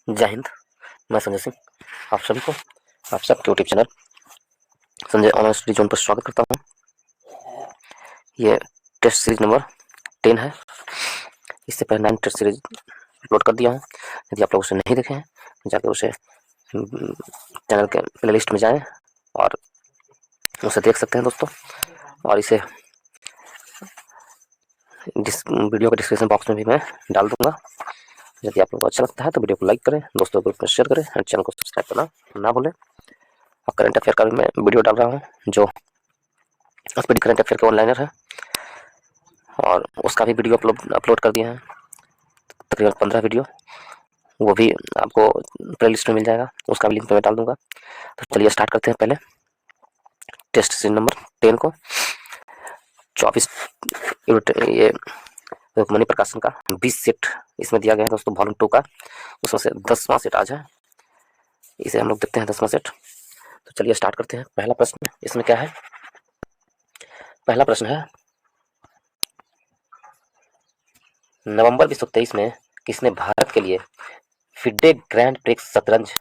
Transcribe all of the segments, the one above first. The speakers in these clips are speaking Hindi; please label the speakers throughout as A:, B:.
A: जय हिंद। मैं संजय सिंह आप सभी को आप सबके YouTube channel Sanjay online study zone पर स्वागत करता हूँ। ये टेस्ट सीरीज नंबर 10 है। इससे पहले 9 टेस्ट सीरीज अपलोड कर दिया हूँ। यदि आप लोग उसे नहीं देखे हैं जाकर उसे चैनल के प्ले लिस्ट में जाएँ और उसे देख सकते हैं दोस्तों। और इसे वीडियो के डिस्क्रिप्शन बॉक्स में भी मैं डाल दूंगा। यदि आप लोग को अच्छा लगता है तो वीडियो को लाइक करें, दोस्तों को शेयर करें और चैनल को सब्सक्राइब करना ना भूलें। और करंट अफेयर का भी मैं वीडियो डाल रहा हूँ जो स्पीड करंट अफेयर के ऑनलाइनर है, और उसका भी वीडियो अपलोड कर दिया है, तकरीबन 15 वीडियो। वो भी आपको प्ले लिस्ट में मिल जाएगा, उसका भी लिंक मैं डाल दूंगा। तो चलिए स्टार्ट करते हैं पहले टेस्ट सीरीज नंबर 10 को। 24 ये मणि प्रकाशन का 20 सेट इसमें दिया गया है दोस्तों, वॉल्यूम 2 का। उसमें से 10वां सेट आज है, इसे हम लोग देखते हैं 10वां सेट। तो चलिए स्टार्ट करते हैं। पहला प्रश्न इसमें क्या है? पहला प्रश्न है, नवंबर 2023 में किसने भारत के लिए फिडे ग्रैंड प्रिक्स शतरंज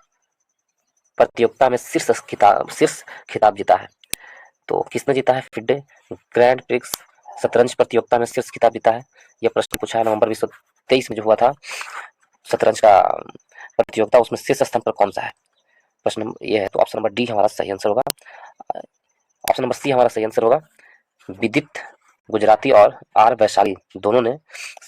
A: प्रतियोगिता में शीर्ष खिताब जीता है? तो किसने जीता है फिडे ग्रैंड प्रिक्स शतरंज प्रतियोगिता में शीर्ष खिताब जीता है? यह प्रश्न पूछा है नवंबर 2023 में जो हुआ था शतरंज का प्रतियोगिता, उसमें शीर्ष स्थान पर कौन सा है? प्रश्न ये है। तो ऑप्शन नंबर डी हमारा सही आंसर होगा। ऑप्शन नंबर सी हमारा सही आंसर होगा। विदित गुजराती और आर वैशाली दोनों ने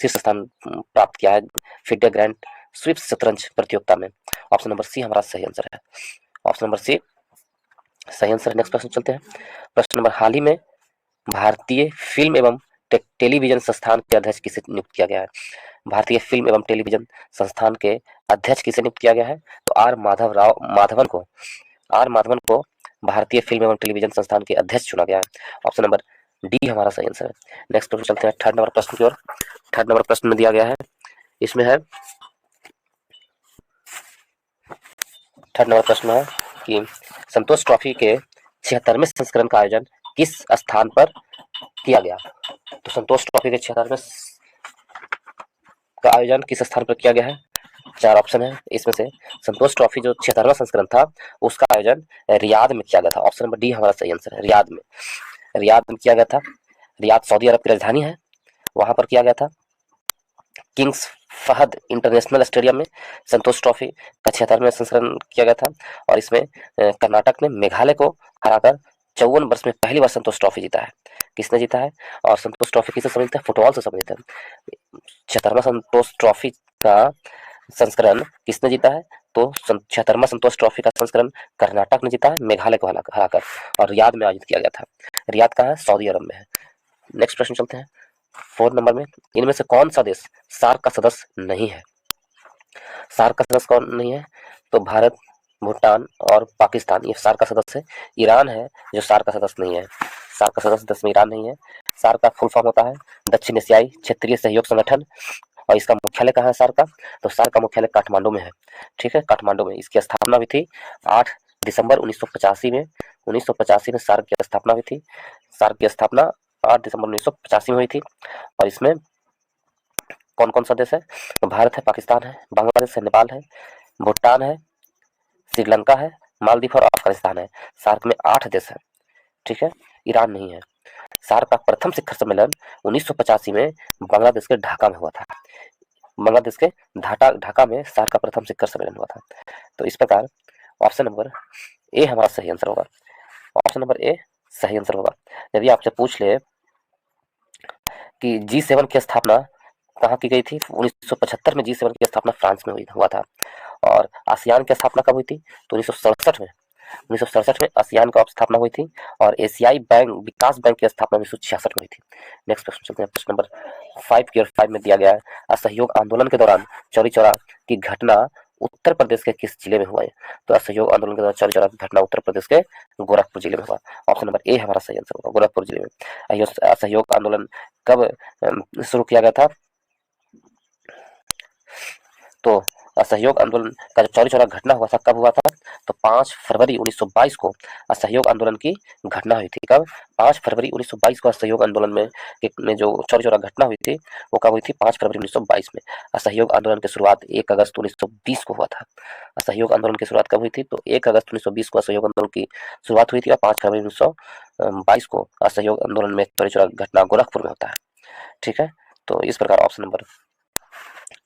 A: शीर्ष स्थान प्राप्त किया है फिडे ग्रैंड स्विफ्ट शतरंज प्रतियोगिता में। ऑप्शन नंबर सी हमारा सही आंसर है। ऑप्शन नंबर सी सही आंसर है। नेक्स्ट प्रश्न चलते हैं। प्रश्न नंबर, हाल ही में भारतीय फिल्म एवं टेलीविजन संस्थान के अध्यक्ष किसे नियुक्त किया गया है? भारतीय फिल्म एवं टेलीविजन संस्थान के अध्यक्ष किसे नियुक्त किया गया है? तो आर माधवन को भारतीय फिल्म एवं टेलीविजन संस्थान के अध्यक्ष चुना गया है। ऑप्शन नंबर डी हमारा सही आंसर है। नेक्स्ट प्रश्न चलते हैं थर्ड नंबर प्रश्न की ओर। थर्ड नंबर प्रश्न में दिया गया है, इसमें है थर्ड नंबर प्रश्न है कि संतोष ट्रॉफी के 76वें संस्करण का आयोजन किस स्थान पर किया गया? तो संतोष ट्रॉफी के 76वें का आयोजन किस स्थान पर किया गया है? चार ऑप्शन है इसमें से। संतोष ट्रॉफी जो 76वां संस्करण था उसका आयोजन रियाद में किया गया था। ऑप्शन नंबर डी हमारा सही आंसर है। रियाद में किया गया था। रियाद सऊदी अरब की राजधानी है, वहां पर किया गया था। किंग्स फहद इंटरनेशनल स्टेडियम में संतोष ट्रॉफी का 76वां संस्करण किया गया था, और इसमें कर्नाटक ने मेघालय को हराकर 54 वर्ष में पहली बार संतोष ट्रॉफी जीता है। किसने जीता है? और संतोष ट्रॉफी किससे संबंधित है? फुटबॉल से संबंधित है। 76वां संतोष ट्रॉफी का संस्करण किसने जीता है? तो 76वां संतोष ट्रॉफी का संस्करण कर्नाटक ने जीता है, मेघालय को हराकर, और रियाद में आयोजित किया गया था। रियाद कहाँ है? सऊदी अरब में है। नेक्स्ट प्रश्न चलते हैं 4 नंबर में। इनमें से कौन सा देश सार्क का सदस्य नहीं है? सार्क का सदस्य कौन नहीं है? तो भारत, भूटान और पाकिस्तान ये सार्क का सदस्य है। ईरान है जो सार्क का सदस्य नहीं है। सार्क का सदस्य 10 में ईरान नहीं है। सार्क का फुल फॉर्म होता है दक्षिण एशियाई क्षेत्रीय सहयोग संगठन, और इसका मुख्यालय कहाँ है सार्क का? तो सार्क का मुख्यालय काठमांडू में है। ठीक है, काठमांडू में। इसकी स्थापना हुई थी 8 दिसंबर 1985 में। 1985 में सार्क की स्थापना हुई थी। सार्क की स्थापना 8 दिसंबर 1985 में हुई थी। और इसमें कौन कौन सा देश है? तो भारत है, पाकिस्तान है, बांग्लादेश है, नेपाल है, भूटान है, श्रीलंका है, मालदीव और अफगानिस्तान है। सार्क में 8 देश है। ठीक है, ईरान नहीं है। सार्क का प्रथम शिखर सम्मेलन 1985 में बांग्लादेश के ढाका में हुआ था। बांग्लादेश के ढाका में सार्क का प्रथम शिखर सम्मेलन हुआ था। तो इस प्रकार ऑप्शन नंबर ए हमारा सही आंसर होगा। ऑप्शन नंबर ए सही आंसर होगा। यदि आपसे पूछ ले कि G7 की स्थापना कहाँ की गई थी? 1975 में G7 की स्थापना फ्रांस में हुआ था। और आसियान की स्थापना कब हुई थी? तो 1967 में आसियान की स्थापना हुई थी। और एशियाई बैंक विकास बैंक की स्थापना 1966 में हुई थी। नेक्स्ट प्रश्न चलते हैं। प्रश्न नंबर 5 की ओर। 5 में दिया गया है, असहयोग आंदोलन के दौरान चौरी चौरा की घटना उत्तर प्रदेश के किस जिले में हुआ है? तो असहयोग आंदोलन के दौरान चौरी चौरा की घटना उत्तर प्रदेश के गोरखपुर जिले में हुआ। ऑप्शन नंबर ए हमारा सही आंसर होगा, गोरखपुर जिले में। असहयोग आंदोलन कब शुरू किया गया था? तो असहयोग आंदोलन का जो चौरी चौरा घटना हुआ था कब हुआ था? तो 5 फरवरी 1922 को असहयोग आंदोलन की घटना हुई थी। कब? 5 फरवरी 1922 को असहयोग आंदोलन में जो चौरी चौरा घटना हुई थी वो कब हुई थी? 5 फरवरी 1922 में। असहयोग आंदोलन की शुरुआत 1 अगस्त 1920 को हुआ था। असहयोग आंदोलन की शुरुआत कब हुई थी? तो 1 अगस्त 1920 को असहयोग आंदोलन की शुरुआत हुई थी और 5 फरवरी 1922 को असहयोग आंदोलन में चौरी चौरा घटना गोरखपुर में होता है। ठीक है, तो इस प्रकार ऑप्शन नंबर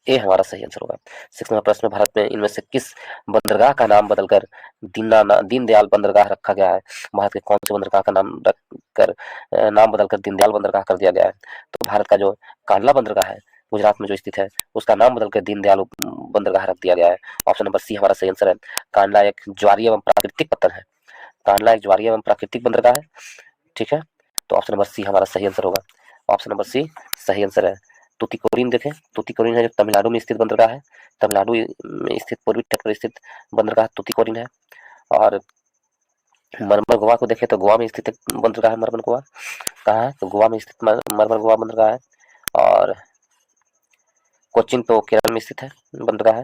A: ए हमारा सही आंसर होगा। 6 नंबर प्रश्न में भारत में इनमें से किस बंदरगाह का नाम बदलकर दीनदयाल बंदरगाह रखा गया है? भारत के कौन से बंदरगाह का नाम बदलकर दीनदयाल बंदरगाह कर दिया गया है? तो भारत का जो कांडला बंदरगाह है गुजरात में जो स्थित है उसका नाम बदलकर दीनदयाल बंदरगाह रख दिया गया है। ऑप्शन नंबर सी हमारा सही आंसर है। कांडला एक ज्वारीय एवं प्राकृतिक पत्थर है। कांडला एक ज्वारीय एवं प्राकृतिक बंदरगाह है। ठीक है, तो ऑप्शन नंबर सी हमारा सही आंसर होगा। ऑप्शन नंबर सी सही आंसर है। तूतीकोरिन देखें, तूतीकोरिन है जो तमिलनाडु में स्थित बंदरगाह है। तमिलनाडु में स्थित पूर्वी तट पर स्थित बंदरगाह तूतीकोरिन है। और मरमर गोवा को देखें तो गोवा में स्थित बंदरगाह है मरमर गोवा। कहाँ है? तो गोवा में स्थित मरमर गोवा बंदरगाह है। और कोचिन तो केरल में स्थित है बंदरगाह है।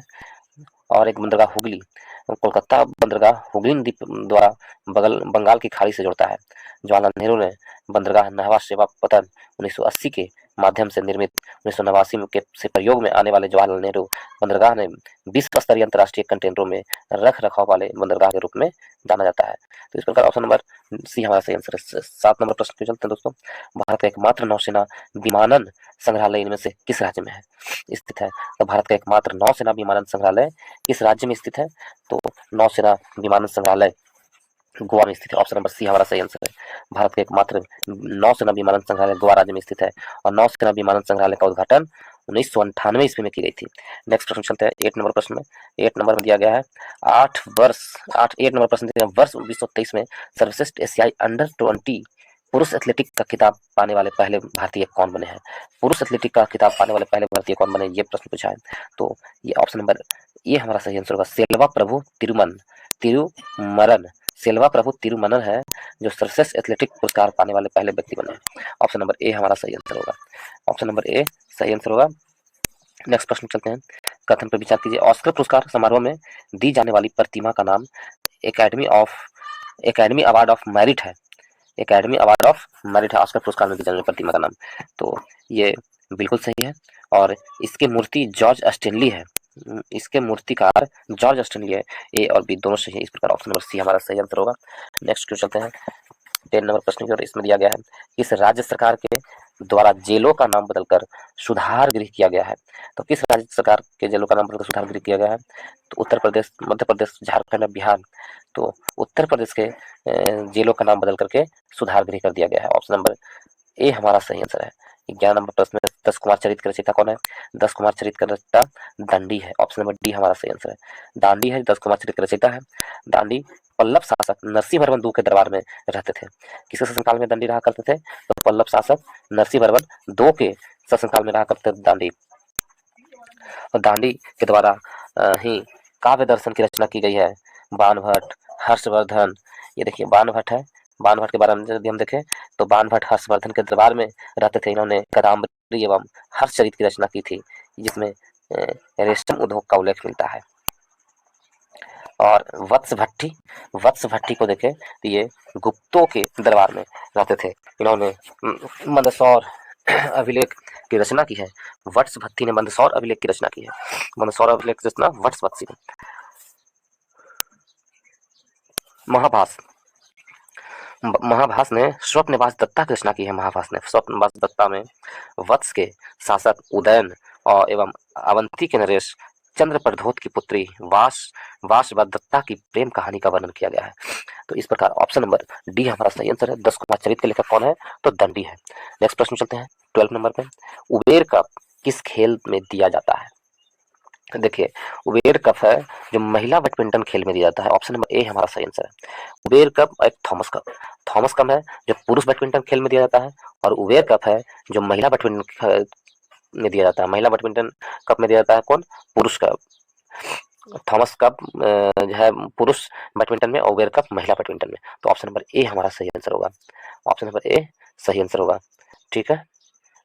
A: और एक बंदरगाह हुगली, कोलकाता बंदरगाह हुगली नदी द्वारा बंगाल की खाड़ी से जोड़ता है। जवाहरलाल नेहरू ने बंदरगाह नहवा सेवा पतन 1980 के माध्यम से निर्मित 1989 के से प्रयोग में आने वाले जवाहरलाल नेहरू बंदरगाह ने विश्व स्तरीय अंतर्राष्ट्रीय कंटेनरों में रख रखाव वाले बंदरगाह के रूप में जाना जाता है। तो इस प्रकार ऑप्शन नंबर सी हमारा सही आंसर है। 7 नंबर प्रश्न पे चलते हैं दोस्तों। भारत का एकमात्र नौसेना विमानन संग्रहालय इनमें से किस राज्य में है स्थित है? तो भारत का एकमात्र नौसेना विमानन संग्रहालय किस राज्य में स्थित है? तो नौसेना विमानन संग्रहालय गोवा में स्थित है। ऑप्शन नंबर सी हमारा सही आंसर है। भारत का एकमात्र नौसेना विमानन संग्रहालय गोवा राज्य में स्थित है और नौसेना विमानन संग्रहालय का उद्घाटन 1998 ईस्वी में की गई थी। नेक्स्ट प्रश्न चलते हैं 8 नंबर प्रश्न में। 8 नंबर में दिया गया है 8 नंबर प्रश्न दिया वर्ष 1923 में सर्वश्रेष्ठ एशियाई अंडर 20 पुरुष एथलेटिक का खिताब पाने वाले पहले भारतीय कौन बने हैं? पुरुष एथलेटिक का खिताब पाने वाले पहले भारतीय कौन बने, ये प्रश्न पूछा है। तो ये ऑप्शन नंबर ये हमारा सही आंसर होगा। सेल्वा प्रभु तिरुमरन सेल्वा प्रभु तिरुमनन है जो सर्वश्रेष्ठ एथलेटिक पुरस्कार पाने वाले पहले व्यक्ति बने हैं। ऑप्शन नंबर ए हमारा सही आंसर होगा। ऑप्शन नंबर ए सही आंसर होगा। नेक्स्ट प्रश्न चलते हैं। कथन पर विचार कीजिए। ऑस्कर पुरस्कार समारोह में दी जाने वाली प्रतिमा का नाम एकेडमी अवार्ड ऑफ मेरिट है। एकेडमी अवार्ड ऑफ मेरिट है ऑस्कर पुरस्कार में दी जाने वाली प्रतिमा का नाम। तो ये बिल्कुल सही है और इसकी मूर्ति जॉर्ज स्टेनली है। इसके मूर्तिकार जॉर्ज स्टेनली है। ए और बी दोनों सही है। इस प्रकार ऑप्शन नंबर सी हमारा सही आंसर होगा। नेक्स्ट क्वेश्चन चलते हैं 10 नंबर प्रश्न की ओर। इसमें दिया गया है किस राज्य सरकार के द्वारा जेलों का नाम बदलकर सुधार गृह किया गया है? तो किस राज्य सरकार के जेलों का नाम बदलकर सुधार गृह किया गया है? तो उत्तर प्रदेश, मध्य प्रदेश, झारखंड और बिहार। तो उत्तर प्रदेश के जेलों का नाम बदल करके सुधार गृह कर दिया गया है। ऑप्शन नंबर ए हमारा सही आंसर है। 11 नंबर प्रश्न में 10 कुमार चरित का रचयिता कौन है? 10 कुमार चरित का रचयिता दांडी है। ऑप्शन नंबर डी हमारा सही आंसर है। दांडी है 10 कुमार चरित का रचयिता है। दांडी पल्लव शासक नरसिंहवर्मन II के दरबार में रहते थे। किसके शासनकाल में दांडी रहा करते थे? तो पल्लव शासक नरसिंहवर्मन II के शासनकाल में रहा करते थे दांडी। और दांडी के द्वारा ही काव्य दर्शन की रचना की गई है। बाणभट्ट, हर्षवर्धन, ये देखिए बाणभट्ट है। बाणभट्ट के बारे में यदि हम देखें तो बाणभट्ट हर्षवर्धन के दरबार में रहते थे। इन्होंने कादम्बरी एवं हर्षचरित की रचना की थी जिसमें रेशम उद्योग का उल्लेख मिलता है। और वत्स भट्टी को देखें तो ये गुप्तों के दरबार में रहते थे। इन्होंने मंदसौर अभिलेख की रचना की है। वत्स भट्टी ने मंदसौर अभिलेख की रचना की है। मंदसौर अभिलेख की रचना वत्स भट्टी ने। महाभास महाभास ने स्वप्नवास दत्ता की रचना की है। महाभास ने स्वप्नवास दत्ता में वत्स के शासक उदयन और एवं अवंती के नरेश चंद्र प्रधोत की पुत्री वासवा दत्ता की प्रेम कहानी का वर्णन किया गया है। तो इस प्रकार ऑप्शन नंबर डी हमारा सही आंसर है। 10 कुमार चरित के लेखक कौन है? तो दंडी है। नेक्स्ट प्रश्न चलते हैं 12 नंबर पे। उबेर कप किस खेल में दिया जाता है? देखिए उबेर कप है जो महिला बैडमिंटन खेल में दिया जाता है। ऑप्शन नंबर ए हमारा सही आंसर है। उबेर कप एक थॉमस कप है जो पुरुष बैडमिंटन खेल में दिया जाता है और उबेर कप है जो महिला बैडमिंटन में दिया जाता है। महिला बैडमिंटन कप में दिया जाता है कौन? पुरुष कप। थॉमस कप जो है पुरुष बैडमिंटन में और उबेर कप महिला बैडमिंटन में। तो ऑप्शन नंबर ए हमारा सही आंसर होगा। ऑप्शन नंबर ए सही आंसर होगा। ठीक है,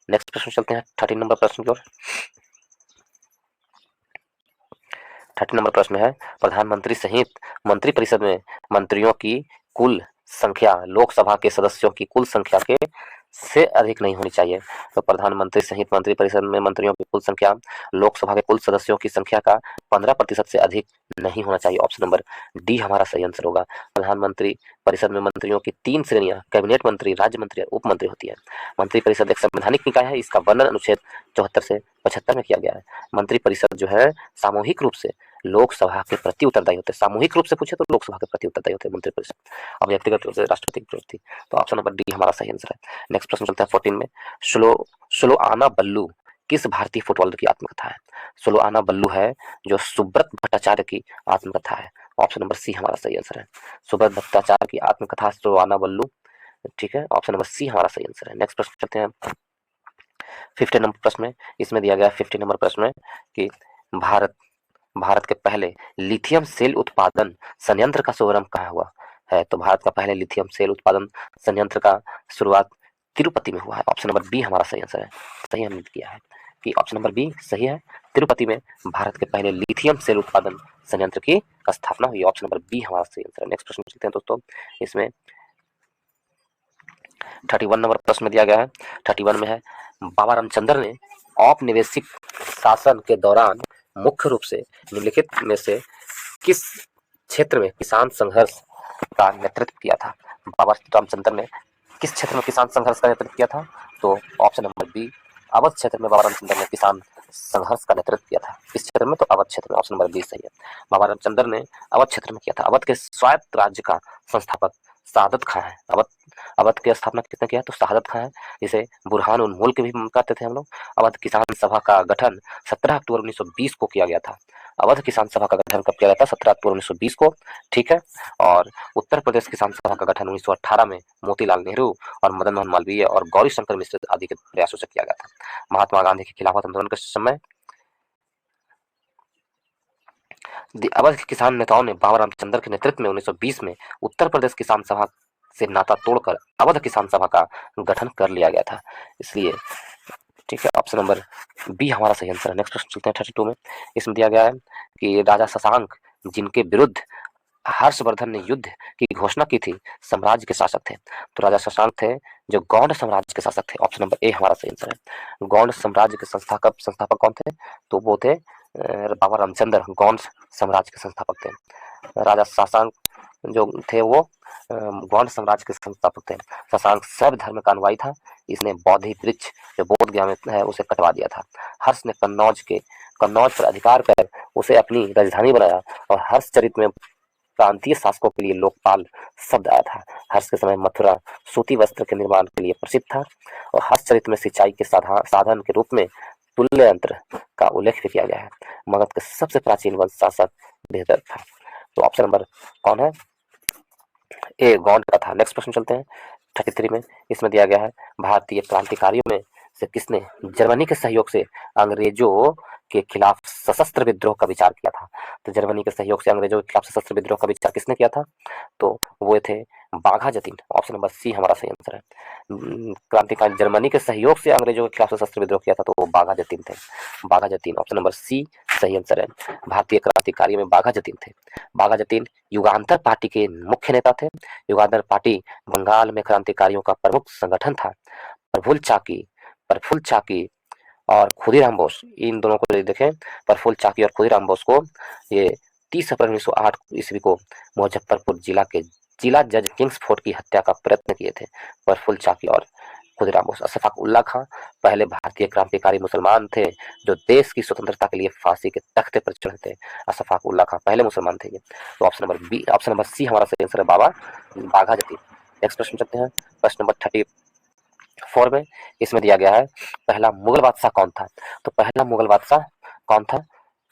A: नेक्स्ट प्रश्न चलते हैं 13 नंबर प्रश्न की ओर। 30 नंबर प्रश्न है, प्रधानमंत्री सहित मंत्रिपरिषद में मंत्रियों की कुल संख्या लोकसभा के सदस्यों की कुल संख्या के से अधिक नहीं होनी चाहिए। तो प्रधानमंत्री सहित मंत्रिपरिषद में मंत्रियों की कुल संख्या लोकसभा के कुल सदस्यों की संख्या का 15% से अधिक नहीं होना चाहिए। ऑप्शन नंबर डी हमारा सही आंसर होगा। प्रधानमंत्री परिषद में मंत्रियों की 3 श्रेणियां कैबिनेट मंत्री, राज्य मंत्री और उप मंत्री होती है। मंत्रिपरिषद एक संवैधानिक निकाय है, इसका वर्णन अनुच्छेद 74 से 75 में किया गया है। मंत्रिपरिषद जो है सामूहिक रूप से लोकसभा के प्रति उत्तरदायी होते हैं। सामूहिक रूप से पूछे तो लोकसभा के प्रति उत्तरदायी होते हैं मंत्रिपरिषद, और व्यक्तिगत रूप से राष्ट्रपति की प्रति। तो ऑप्शन नंबर डी हमारा सही आंसर है। नेक्स्ट प्रश्न चलता है 14 में। सुलोआना बल्लू किस भारतीय फुटबॉलर की आत्मकथा है? सुलोआना बल्लू है जो सुब्रत भट्टाचार्य की आत्मकथा है। ऑप्शन नंबर सी हमारा सही आंसर है। सुब्रत भट्टाचार्य की आत्मकथा सुलोआना बल्लू, ठीक है, ऑप्शन नंबर सी हमारा सही आंसर है। नेक्स्ट प्रश्न चलते हैं 15 नंबर प्रश्न में। इसमें दिया गया 15 नंबर प्रश्न में कि भारत के पहले लिथियम सेल उत्पादन संयंत्र का शुभारंभ कहाँ हुआ है? तो भारत का पहले लिथियम सेल उत्पादन संयंत्र का शुरुआत तिरुपति में हुआ है। ऑप्शन नंबर बी हमारा सही आंसर है। सही हमने किया है कि ऑप्शन नंबर बी सही है। तिरुपति में भारत के पहले लिथियम सेल उत्पादन संयंत्र की स्थापना हुई। ऑप्शन नंबर बी हमारा सही आंसर है। नेक्स्ट प्रश्न चलते हैं दोस्तों। इसमें 31 नंबर प्रश्न में दिया गया है। 31 में है, बाबा रामचंद्र ने औपनिवेशिक शासन के दौरान मुख्य रूप से निम्नलिखित में से किस क्षेत्र में किसान संघर्ष का नेतृत्व किया था? बाबा रामचंद्र ने किस क्षेत्र में किसान संघर्ष का नेतृत्व किया था? तो ऑप्शन नंबर बी अवध क्षेत्र में बाबा रामचंद्र ने किसान संघर्ष का नेतृत्व किया था। किस क्षेत्र में? तो अवध क्षेत्र में। ऑप्शन नंबर बी सही है। बाबा रामचंद्र ने अवध क्षेत्र में किया था। अवध के स्वायत्त राज्य का संस्थापक शहादत खां है। अवध की स्थापना किसने किया? तो शहादत खां है, जिसे बुरहान उल मुल्क भी कहते थे हम लोग। अवध किसान सभा का गठन 17 अक्टूबर 1920 को किया गया था। अवध किसान सभा का गठन कब किया गया था? 17 अक्टूबर 1920 को, ठीक है। और उत्तर प्रदेश किसान सभा का गठन 1918 में मोतीलाल नेहरू और मदन मोहन मालवीय और गौरी शंकर मिश्र आदि के प्रयासों से किया गया था। महात्मा गांधी के खिलाफत आंदोलन के समय अवध के किसान नेताओं ने बाबा रामचंद्र के नेतृत्व में 1920 में उत्तर प्रदेश किसान सभा से नाता तोड़कर अवध किसान सभा का गठन कर लिया गया था। इसलिए ठीक है, ऑप्शन नंबर बी हमारा सही आंसर है। नेक्स्ट प्रश्न चलते हैं 32 में। इसमें दिया गया है कि राजा शशांक जिनके विरुद्ध हर्षवर्धन ने युद्ध की घोषणा की थी, साम्राज्य के शासक थे। तो राजा शशांक थे जो गौड़ साम्राज्य के शासक थे। ऑप्शन नंबर ए हमारा सही आंसर है। गौड़ साम्राज्य के संस्थापक कौन थे? तो वो थे बाबा रामचंद्र गौड़ साम्राज्य के संस्थापक थे। राजा शशांक जो थे वो गौड़ साम्राज्य के संस्थापक थे। शशांक शैव धर्म का अनुयायी था। इसने बौद्धि वृक्ष जो बोध गया में है उसे कटवा दिया था। हर्ष ने कन्नौज पर अधिकार कर उसे अपनी राजधानी बनाया, और हर्षचरित में प्रांतीय शासकों के लिए लोकपाल शब्द आया था। हर्ष के समय मथुरा सूती वस्त्र के निर्माण के लिए प्रसिद्ध था, और हर्षचरित में सिंचाई के साधन के रूप में तुल्य यंत्र का उल्लेख भी किया गया है। मगध के सबसे प्राचीन वंश शासक बेहतर था। तो ऑप्शन नंबर कौन है? ए गौंड का था। नेक्स्ट प्रश्न चलते हैं 33 में। इसमें दिया गया है, भारतीय क्रांतिकारियों में से किसने जर्मनी के सहयोग से अंग्रेजों के खिलाफ सशस्त्र विद्रोह का विचार किया था? तो जर्मनी के सहयोग से अंग्रेजों के खिलाफ सशस्त्र विद्रोह का विचार किसने किया था? तो वो थे बाघा जतीन। ऑप्शन नंबर सी हमारा सही आंसर है। क्रांतिकारी जर्मनी के सहयोग से अंग्रेजों के खिलाफ सशस्त्र विद्रोह किया था, तो वो बाघा जतीन थे। बाघा जतीन, ऑप्शन नंबर सी सही आंसर है। भारतीय क्रांतिकारियों में बाघा जतीन थे। बाघा जतीन युगांतर पार्टी के मुख्य नेता थे। युगांतर पार्टी बंगाल में क्रांतिकारियों का प्रमुख संगठन था। प्रफुल्ल चाकी और खुदीराम बोस, इन दोनों को देखें, प्रफुल्ल चाकी और खुदीराम बोस को ये 30 अप्रैल 1908 ईस्वी को मुजफ्फरपुर जिला जज किंग्सफोर्ड की हत्या का प्रयत्न किए थे। प्रफुल्ल चाकी और खुदीराम बोस। अशफाक उल्ला खां पहले भारतीय क्रांतिकारी मुसलमान थे जो देश की स्वतंत्रता के लिए फांसी के तख्ते पर चढ़े थे। अशफाक उल्ला खां पहले मुसलमान थे ये। तो ऑप्शन नंबर सी हमारा सही आंसर है, बाघा जतीन। नेक्स्ट प्रश्न चलते हैं प्रश्न नंबर 34 में। इसमें दिया गया है, पहला मुगल बादशाह कौन था? तो पहला मुगल बादशाह कौन था?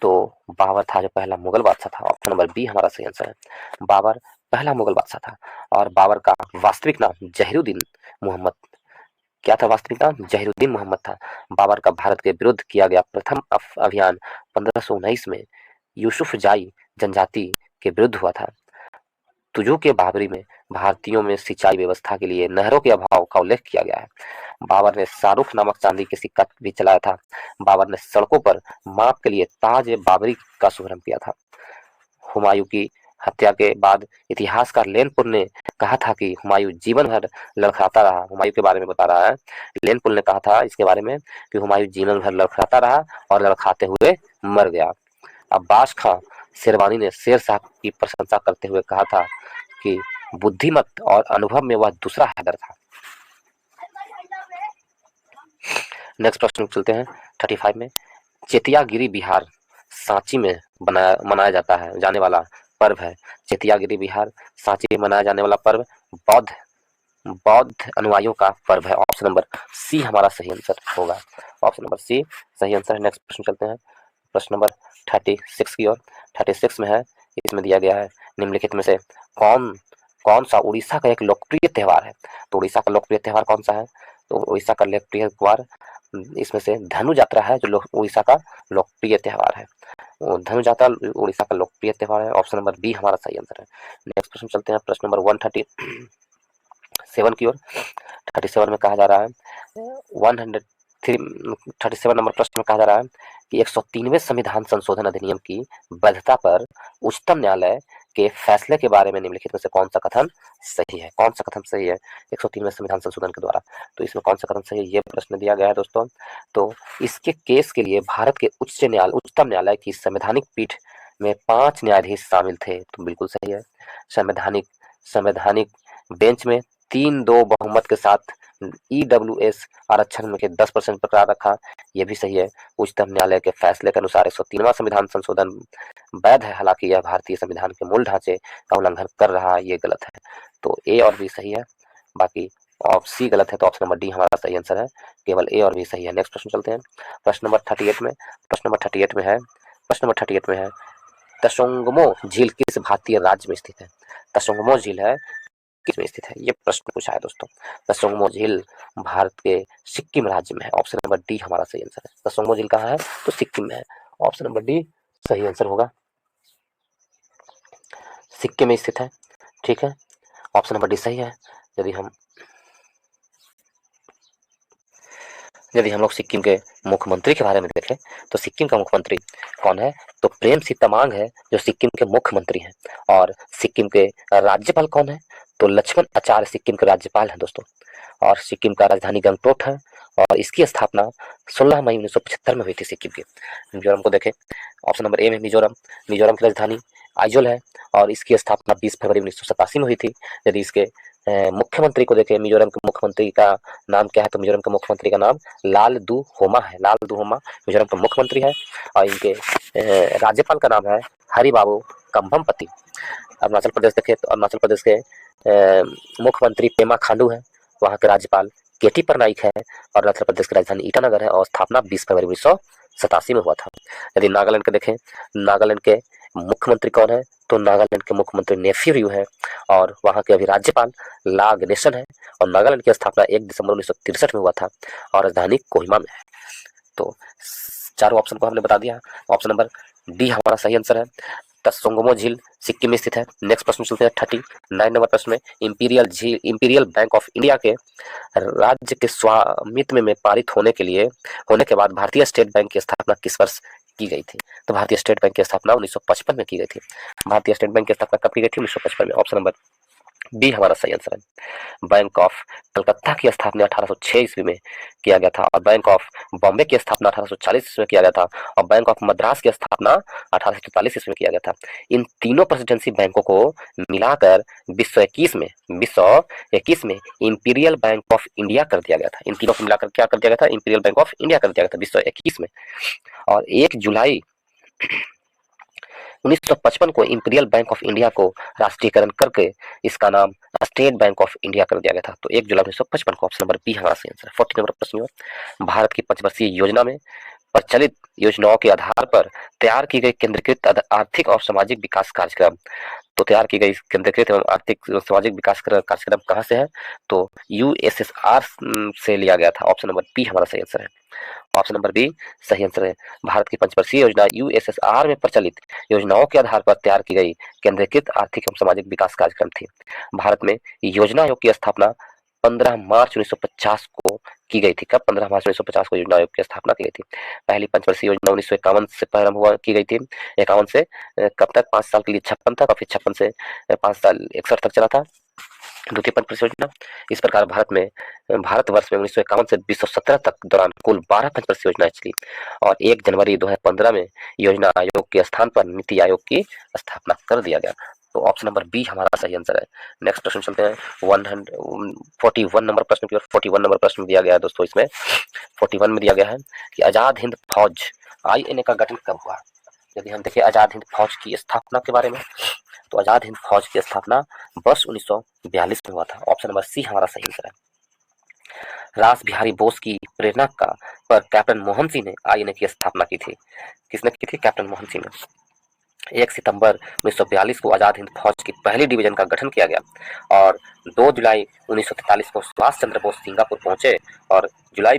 A: तो बाबर था जो पहला मुगल बादशाह था। ऑप्शन नंबर बी हमारा सही आंसर है। बाबर पहला मुगल बादशाह था, और बाबर का वास्तविक नाम जहीरुद्दीन मोहम्मद, क्या था वास्तविक नाम? जहीरुद्दीन मोहम्मद था। बाबर का भारत के विरुद्ध किया गया प्रथम अभियान 1519 में यूसुफ जाई जनजाति के विरुद्ध हुआ था। तुजू के बाबरी में भारतीयों में सिंचाई व्यवस्था के लिए नहरों के अभाव का उल्लेख किया गया है। बाबर ने शाहरुख नामक चांदी के सिक्का भी चलाया था। बाबर ने सड़कों पर माप के लिए ताज बाबरी का शुभारंभ किया था। हुमायूं की हत्या के बाद इतिहासकार लेनपुर ने कहा था कि हुमायूं जीवन भर लड़खड़ाता रहा। हुमायूं के बारे में बता रहा है लेनपुर ने कहा था इसके बारे में कि हुमायूं जीवन भर लड़खड़ाता रहा और लड़खड़ाते हुए मर गया। अब्बास खां शेरवानी ने शेर शाह की प्रशंसा करते हुए कहा था कि बुद्धिमत और अनुभव में वह दूसरा हैदर था। नेक्स्ट प्रश्न चलते हैं 35 में। चेतियागिरी बिहार सांची में मनाया जाता है जाने वाला पर्व है। चेतियागिरी बिहार सांची में मनाया जाने वाला पर्व बौद्ध बौद्ध अनुयायियों का पर्व है। ऑप्शन नंबर सी हमारा सही आंसर होगा। ऑप्शन नंबर सी सही आंसर है। नेक्स्ट प्रश्न चलते हैं प्रश्न नंबर 36 की ओर। 36 में है, इसमें दिया गया है निम्नलिखित में से कौन कौन सा उड़ीसा का एक लोकप्रिय त्योहार है। तो उड़ीसा का लोकप्रिय त्योहार कौन सा है? तो उड़ीसा का लोकप्रिय त्योहार इसमें से धनु यात्रा है जो उड़ीसा का लोकप्रिय त्योहार है। धनु यात्रा उड़ीसा का लोकप्रिय त्योहार है। ऑप्शन नंबर बी हमारा सही आंसर है। नेक्स्ट प्रश्न चलते हैं प्रश्न नंबर 137 की ओर। 37 में कहा जा रहा है 37 नंबर प्रश्न में कहा जा रहा है कि 103वें संविधान संशोधन अधिनियम की वैधता पर उच्चतम न्यायालय के फैसले के बारे में निम्नलिखित में से कौन सा कथन सही है? कौन सा कथन सही है 103वें संविधान संशोधन के द्वारा? तो इसमें कौन सा कथन सही है ये प्रश्न दिया गया है दोस्तों। तो इसके केस के लिए भारत के उच्चतम न्यायालय की संवैधानिक पीठ में 5 न्यायाधीश शामिल थे। तो बिल्कुल सही है। संवैधानिक संवैधानिक बेंच में 3-2 बहुमत के साथ ईडब्ल्यूएस आरक्षण में के 10% बरकरार रखा, यह भी सही है। उच्चतम न्यायालय के फैसले के अनुसार 103वां संविधान संशोधन वैध है, हालांकि यह भारतीय संविधान के मूल ढांचे का उल्लंघन कर रहा है, ये गलत है। तो ए और बी सही है, बाकी ऑप्शन सी गलत है। तो ऑप्शन नंबर डी हमारा सही आंसर है, केवल ए और बी सही है। नेक्स्ट प्रश्न चलते हैं प्रश्न नंबर 38 में। प्रश्न नंबर 38 में है तसोंगमो झील किस भारतीय राज्य में स्थित है? तसोंगमो झील है किस में स्थित है, ये प्रश्न पूछा है दोस्तों। तसोंगमो झील भारत के सिक्किम राज्य में है। ऑप्शन नंबर डी हमारा सही आंसर है। तसोंगमो झील कहाँ है? तो सिक्किम में है। ऑप्शन नंबर डी सही आंसर होगा, सिक्किम में स्थित है। ठीक है, ऑप्शन नंबर डी सही है। यदि हम लोग सिक्किम के मुख्यमंत्री के बारे में देखें तो सिक्किम का मुख्यमंत्री कौन है? तो प्रेमसिंह तमांग है जो सिक्किम के मुख्यमंत्री हैं। और सिक्किम के राज्यपाल कौन है? तो लक्ष्मण आचार्य सिक्किम के राज्यपाल हैं दोस्तों। और सिक्किम का राजधानी गंगटोक है और इसकी स्थापना 16 मई 1975 में हुई थी सिक्किम की। मिजोरम को देखें, ऑप्शन नंबर ए में मिजोरम मिजोरम की राजधानी आइजोल है और इसकी स्थापना 20 फरवरी 1987 में हुई थी। यदि इसके मुख्यमंत्री को देखें, मिजोरम के मुख्यमंत्री का नाम क्या है? तो मिजोरम के मुख्यमंत्री का नाम लाल दू होमा है। लाल दू होमा मिजोरम के मुख्यमंत्री है और इनके राज्यपाल का नाम है हरिबाबू कंभमपति। अरुणाचल प्रदेश देखें तो अरुणाचल प्रदेश के मुख्यमंत्री पेमा खांडू है, वहाँ के राज्यपाल केटी परनाइक है और अरुणाचल प्रदेश की राजधानी ईटानगर है और स्थापना 20 फरवरी 1987 में हुआ था। यदि नागालैंड के देखें, नागालैंड के मुख्यमंत्री कौन है? तो नागालैंड के मुख्यमंत्री नेफ्यू रियू है और वहाँ के अभी राज्यपाल ला गणेशन है और नागालैंड की स्थापना 1 दिसंबर 1963 में हुआ था और राजधानी कोहिमा में है। तो चारों ऑप्शन को हमने बता दिया। ऑप्शन नंबर डी हमारा सही आंसर है। तसोंगमो झील सिक्किम में स्थित है। नेक्स्ट प्रश्न चलते हैं 39 नंबर प्रश्न में। इंपीरियल बैंक ऑफ इंडिया के राज्य के स्वामित्व में पारित होने के बाद भारतीय स्टेट बैंक की स्थापना किस वर्ष की गई थी? तो भारतीय स्टेट बैंक की स्थापना 1955 में की गई थी। भारतीय स्टेट बैंक की स्थापना कब की गई थी? 1955 में। ऑप्शन नंबर बी हमारा सही आंसर है। बैंक ऑफ कलकत्ता की स्थापना 1806 ईस्वी में किया गया था और बैंक ऑफ बॉम्बे की स्थापना 1840 ईस्वी में किया गया था और बैंक ऑफ मद्रास की स्थापना 1843 ईस्वी में किया गया था। इन तीनों प्रेसिडेंसी बैंकों को मिलाकर 2021 में इंपीरियल बैंक ऑफ इंडिया कर दिया गया था। इन तीनों को मिलाकर क्या कर दिया गया था? इंपीरियल बैंक ऑफ इंडिया कर दिया गया था 2021 में। और 1 जुलाई 1955 को इंपीरियल बैंक ऑफ इंडिया को राष्ट्रीयकरण करके इसका नाम स्टेट बैंक ऑफ इंडिया कर दिया गया था। तो 1 जुलाई 1955 को। ऑप्शन नंबर बी हमारा सही आंसर है। 40 नंबर प्रश्न में भारत की पंचवर्षीय योजना में प्रचलित योजनाओं के आधार पर तैयार की गई केंद्रीकृत आर्थिक और सामाजिक विकास कार्यक्रम। तो तैयार की गई केंद्रीकृत एवं आर्थिक सामाजिक विकास कार्यक्रम कहाँ से है? तो यूएसएसआर से लिया गया था। ऑप्शन नंबर बी हमारा सही आंसर है। ऑप्शन नंबर बी सही आंसर है। भारत की पंचवर्षीय योजना यूएसएसआर में प्रचलित योजनाओं के आधार पर तैयार की गई केंद्रीकृत आर्थिक एवं सामाजिक विकास कार्यक्रम थी। भारत में योजना आयोग की स्थापना 15 मार्च 1950 को की गई थी। कब? 15 मार्च 1950 को योजना आयोग की स्थापना की गई थी। पहली पंचवर्षीय योजना 1951 से प्रारंभ हुआ की गई थी। 51 से कब तक? 5 साल के लिए 56 तक, और फिर 56 से 5 साल 61 तक चला था द्वितीय पंचवर्षीय योजना। इस प्रकार भारतवर्ष में 1951 से 2017 तक दौरान कुल 12 पंचवर्षीय योजनाएं चली, और 1 जनवरी 2015 में योजना आयोग के स्थान पर नीति आयोग की स्थापना कर दिया गया। तो ऑप्शन नंबर बी हमारा सही आंसर है। नेक्स्ट प्रश्न चलते हैं। 141 नंबर प्रश्न की ओर। 41 नंबर प्रश्न दिया गया है दोस्तों। इसमें 41 में दिया गया है कि आजाद हिंद फौज INA का गठन कब हुआ। यदि हम देखें आजाद हिंद फौज की स्थापना के बारे में, तो आजाद हिंद फौज की स्थापना वर्ष 1942 में हुआ था। ऑप्शन नंबर सी हमारा सही आंसर है। रास बिहारी बोस की प्रेरणा का पर कैप्टन मोहन सिंह ने INA की स्थापना की थी। किसने की थी? कैप्टन मोहन सिंह ने। 1 सितंबर 1942 को आजाद हिंद फौज की पहली डिवीजन का गठन किया गया, और 2 जुलाई 1943 को सुभाष चंद्र बोस सिंगापुर पहुंचे, और जुलाई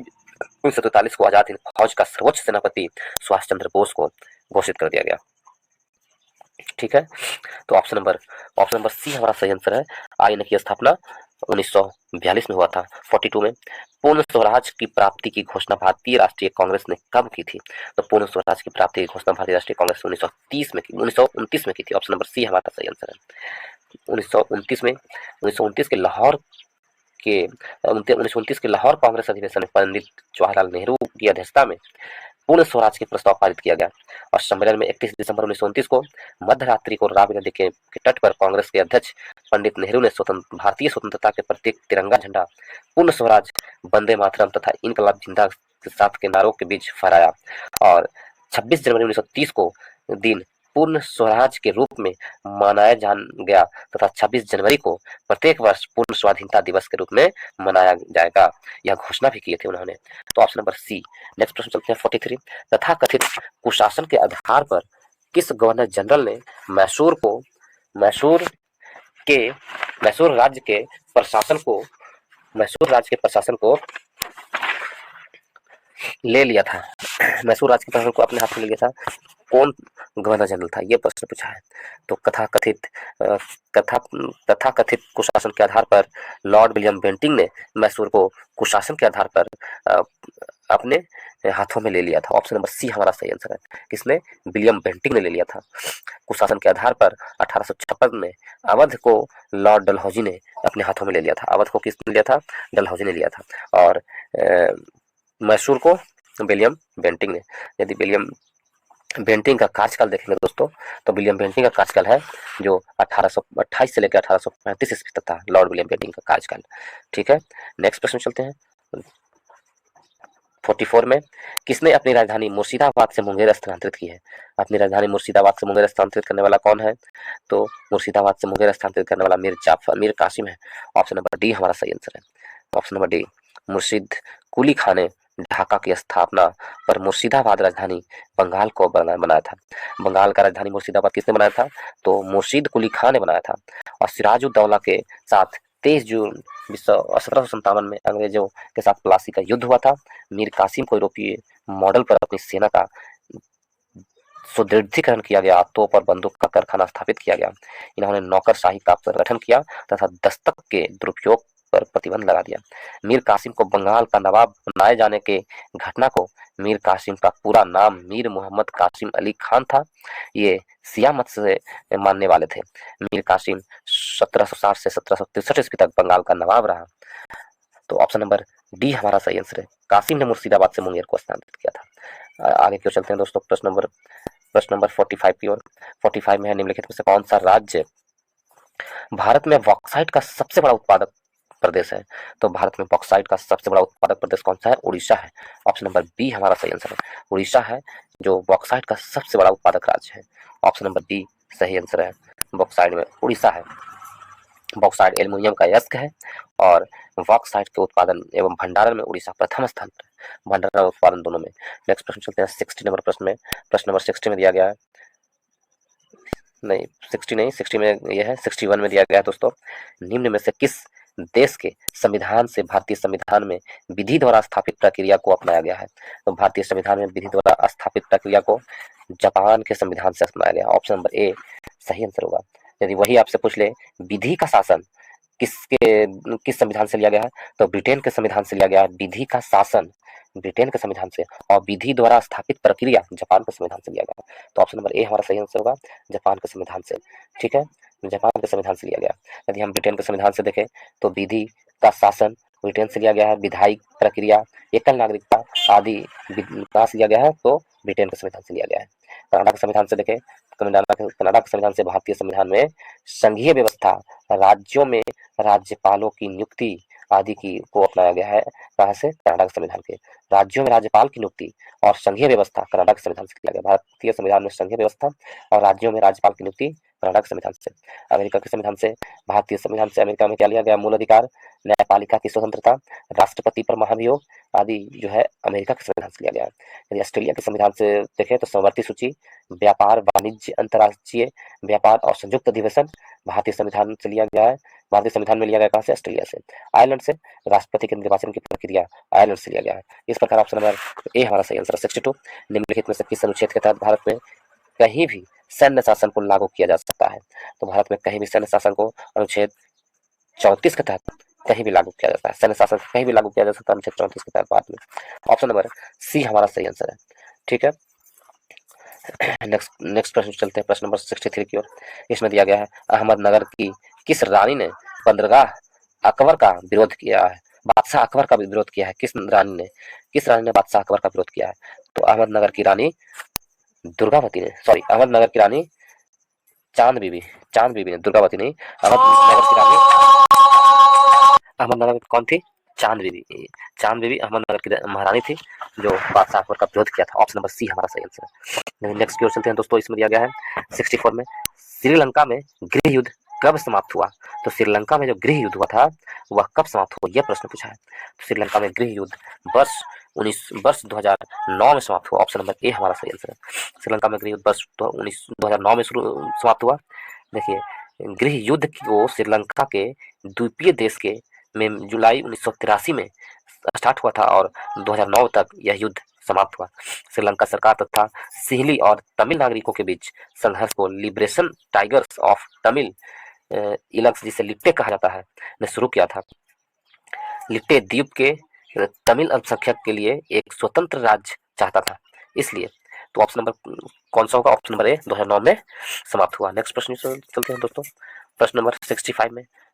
A: 1943 को आजाद हिंद फौज का सर्वोच्च सेनापति सुभाष चंद्र बोस को घोषित कर दिया गया। ठीक है, तो ऑप्शन नंबर सी हमारा सही आंसर है। INA की स्थापना 1942 में हुआ था। 42 में पूर्ण स्वराज की प्राप्ति की घोषणा भारतीय राष्ट्रीय कांग्रेस ने कब की थी। तो पूर्ण स्वराज की प्राप्ति की घोषणा भारतीय राष्ट्रीय कांग्रेस ने 1929 में की थी। ऑप्शन नंबर सी हमारा सही आंसर है। 1929 के लाहौर कांग्रेस अधिवेशन में पंडित जवाहरलाल नेहरू की अध्यक्षता में पूर्ण स्वराज के प्रस्ताव पारित किया गया, और सम्मेलन में 31 दिसंबर 1929 को मध्यरात्रि को रावी नदी के तट पर कांग्रेस के अध्यक्ष पंडित नेहरू ने भारतीय स्वतंत्रता के प्रतीक तिरंगा झंडा, पूर्ण स्वराज, वंदे मातरम तथा इनकलाब जिंदाबाद के साथ के नारों के बीच फहराया, और 26 जनवरी 1930 को दिन पूर्ण स्वराज के रूप में मनाया गया तथा 26 जनवरी को प्रत्येक वर्ष पूर्ण स्वाधीनता दिवस के रूप में मनाया जाएगा, यह घोषणा भी की थी उन्होंने। तो ऑप्शन नंबर सी। नेक्स्ट प्रश्न चलते हैं 43। तथा कथित कुशासन के आधार पर किस गवर्नर जनरल ने मैसूर राज्य के प्रशासन को ले लिया था। मैसूर राज्य के प्रशासन को अपने हाथ में ले लिया था। कौन गवर्नर जनरल था, ये प्रश्न पूछा है। तो तथाकथित कुशासन के आधार पर लॉर्ड विलियम बेंटिंक ने मैसूर को कुशासन के आधार पर अपने हाथों में ले लिया था। ऑप्शन नंबर सी हमारा सही आंसर है। किसने? विलियम बेंटिंक ने ले लिया था। कुशासन के आधार पर 1856 में अवध को लॉर्ड डलहौजी ने अपने हाथों में ले लिया था। अवध को किसने लिया था? डलहौजी ने लिया था। और मैसूर को विलियम बेंटिंक ने। यदि विलियम बेंटिंक का कार्यकाल देखेंगे दोस्तों, तो विलियम बेंटिंक का कार्यकाल है जो 1828 से लेकर 1835 ईस्वी तक था, लॉर्ड विलियम बेंटिंक का कार्यकाल। ठीक है, नेक्स्ट प्रश्न चलते हैं। 44 में किसने अपनी राजधानी मुर्शिदाबाद से मुंगेर स्थानांतरित की है। अपनी राजधानी मुर्शिदाबाद से मुंगेर स्थानांतरित करने वाला कौन है? तो मुर्शिदाबाद से मुंगेर स्थानांतरित करने वाला मीर कासिम है। ऑप्शन नंबर डी हमारा सही आंसर है। Option number D. मुर्शिद कुली खान ने ढाका की स्थापना पर मुर्शिदाबाद राजधानी बंगाल को बनाया था। बंगाल का राजधानी मुर्शिदाबाद किसने बनाया था? तो मुर्शिद कुली खान ने बनाया था। और सिराजुद्दौला के साथ 23 जून 1757 में अंग्रेजों के साथ प्लासी का युद्ध हुआ था। मीर कासिम को यूरोपीय मॉडल पर अपनी सेना का सुदृढ़ीकरण किया गया, तोप और बंदूक का कारखाना स्थापित किया गया। इन्होंने नौकरशाही का गठन किया तथा दस्तक के दुरुपयोग पर प्रतिबंध लगा दिया। मीर कासिम को बंगाल का नवाब बनाए जाने के घटना को मीर कासिम का पूरा नाम मीर मोहम्मद कासिम अली खान था। ये सिया मत से मानने वाले थे। मीर कासिम 1760 से 1763 ईस्वी तक बंगाल का नवाब रहा। तो ऑप्शन नंबर डी हमारा सही आंसर है। कासिम ने मुर्शिदाबाद से मुंगेर को स्थानांतरित किया था। आगे क्यों चलते हैं दोस्तों, प्रश्न नंबर 45 की ओर। 45 में है निम्नलिखित में से कौन सा राज्य भारत में बॉक्साइट का सबसे बड़ा उत्पादक प्रदेश है। तो भारत में बॉक्साइट का सबसे बड़ा उत्पादक प्रदेश कौन सा है? उड़ीसा है। ऑप्शन नंबर बी हमारा सही आंसर है। उड़ीसा है जो बॉक्साइट का सबसे बड़ा उत्पादक राज्य है। ऑप्शन नंबर बी सही आंसर है। बॉक्साइट में उड़ीसा है। बॉक्साइट एल्युमिनियम का अयस्क है, और बॉक्साइट के उत्पादन एवं भंडारण में उड़ीसा प्रथम स्थान पर है। भंडारण और उत्पादन दोनों में। नेक्स्ट प्रश्न चलते हैं 60 नंबर प्रश्न में। प्रश्न नंबर 60 में दिया गया है, नहीं 60 नहीं, 60 में यह है, 61 में दिया गया है दोस्तों। निम्न में से किस देश के संविधान से भारतीय संविधान में विधि द्वारा स्थापित प्रक्रिया को अपनाया गया है? तो भारतीय संविधान में विधि द्वारा स्थापित प्रक्रिया को जापान के संविधान से अपनाया गया। ऑप्शन नंबर ए सही आंसर होगा। यदि वही आपसे पूछ ले विधि का शासन किस संविधान से लिया गया है? तो ब्रिटेन के संविधान से लिया गया है। विधि का शासन ब्रिटेन के संविधान से, और विधि द्वारा स्थापित प्रक्रिया जापान के संविधान से लिया गया है। तो ऑप्शन नंबर ए हमारा सही आंसर होगा, जापान के संविधान से। ठीक है, जापान के संविधान से लिया गया। यदि हम ब्रिटेन के संविधान से देखें तो विधि का शासन ब्रिटेन से लिया गया है, विधायी प्रक्रिया, एकल नागरिकता आदि कहाँ से लिया गया है? तो ब्रिटेन के संविधान से लिया गया है। कनाडा के संविधान से देखें, कनाडा के संविधान से भारतीय संविधान में संघीय व्यवस्था, राज्यों में राज्यपालों की नियुक्ति आदि की को अपनाया गया है। कहाँ से? कनाडा के संविधान के। राज्यों में राज्यपाल की नियुक्ति और संघीय व्यवस्था कनाडा के संविधान से किया गया। भारतीय संविधान में संघीय व्यवस्था और राज्यों में राज्यपाल की नियुक्ति कनाडा के संविधान से। अमेरिका के संविधान से, भारतीय संविधान से अमेरिका में क्या लिया गया? मूल अधिकार, न्यायपालिका की स्वतंत्रता, राष्ट्रपति पर महाभियोग आदि जो है अमेरिका के संविधान से लिया गया है। यदि ऑस्ट्रेलिया के संविधान से देखें तो समवर्ती सूची, व्यापार, वाणिज्य, अंतर्राष्ट्रीय व्यापार और संयुक्त अधिवेशन भारतीय संविधान से लिया गया है। भारतीय संविधान में लिया गया कहाँ से? ऑस्ट्रेलिया से। आयरलैंड से राष्ट्रपति के निर्वाचन की प्रक्रिया आयरलैंड से लिया गया है। इस प्रकार ऑप्शन नंबर ए हमारा सही आंसर है। 62 निम्नलिखित में से किस अनुच्छेद के तहत भारत में कहीं भी सैन्य शासन को लागू किया जा सकता है? तो भारत में कहीं भी सैन्य शासन को अनुच्छेद 34 के तहत कहीं भी लागू किया जाता है। सैन्य शासन कहीं भी लागू किया जा सकता है अनुच्छेद 34 के तहत भारत में। ऑप्शन नंबर सी हमारा सही आंसर है। ठीक है, नेक्स्ट प्रश्न चलते हैं, प्रश्न नंबर 63 की ओर। इसमें दिया गया है अहमदनगर की किस रानी ने बंदरगाह अकबर का विरोध किया है? बादशाह अकबर का विरोध किया है। किस रानी ने बादशाह अकबर का विरोध किया है? तो अहमदनगर की रानी दुर्गावती ने, सॉरी, अहमदनगर की रानी चांद बीबी ने, दुर्गावती नहीं, अहमदनगर की रानी, अहमदनगर की कौन थी? चांद बीबी अहमदनगर की महारानी थी जो बादशाह अकबर का विरोध किया था। ऑप्शन नंबर सी हमारा सही आंसर है। नेक्स्ट की ओर चलते हैं दोस्तों। इसमें दिया गया है 64 में श्रीलंका में गृह युद्ध कब समाप्त हुआ? तो श्रीलंका में जो गृह युद्ध हुआ था वह कब समाप्त हुआ, यह प्रश्न पूछा है। तो श्रीलंका में गृह युद्ध वर्ष 2009 में समाप्त हुआ। ऑप्शन नंबर ए हमारा सही आंसर है। श्रीलंका में गृह युद्ध वर्ष 2009 में समाप्त हुआ। देखिए, गृह युद्ध को श्रीलंका के द्वीपीय देश के में जुलाई 1983 में स्टार्ट हुआ था और 2009 तक यह युद्ध समाप्त हुआ। श्रीलंका सरकार तथा सिहली और तमिल नागरिकों के बीच संघर्ष को लिबरेशन टाइगर्स ऑफ तमिल इलग्स, जिसे लिट्टे कहा जाता है, ने शुरू किया था। लिट्टे द्वीप के तमिल अल्पसंख्यक के लिए एक स्वतंत्र राज्य चाहता था, इसलिए। तो ऑप्शन नंबर कौन सा होगा? ऑप्शन नंबर ए 2009 में समाप्त हुआ। नेक्स्ट प्रश्न चलते हैं दोस्तों। प्रश्न नंबर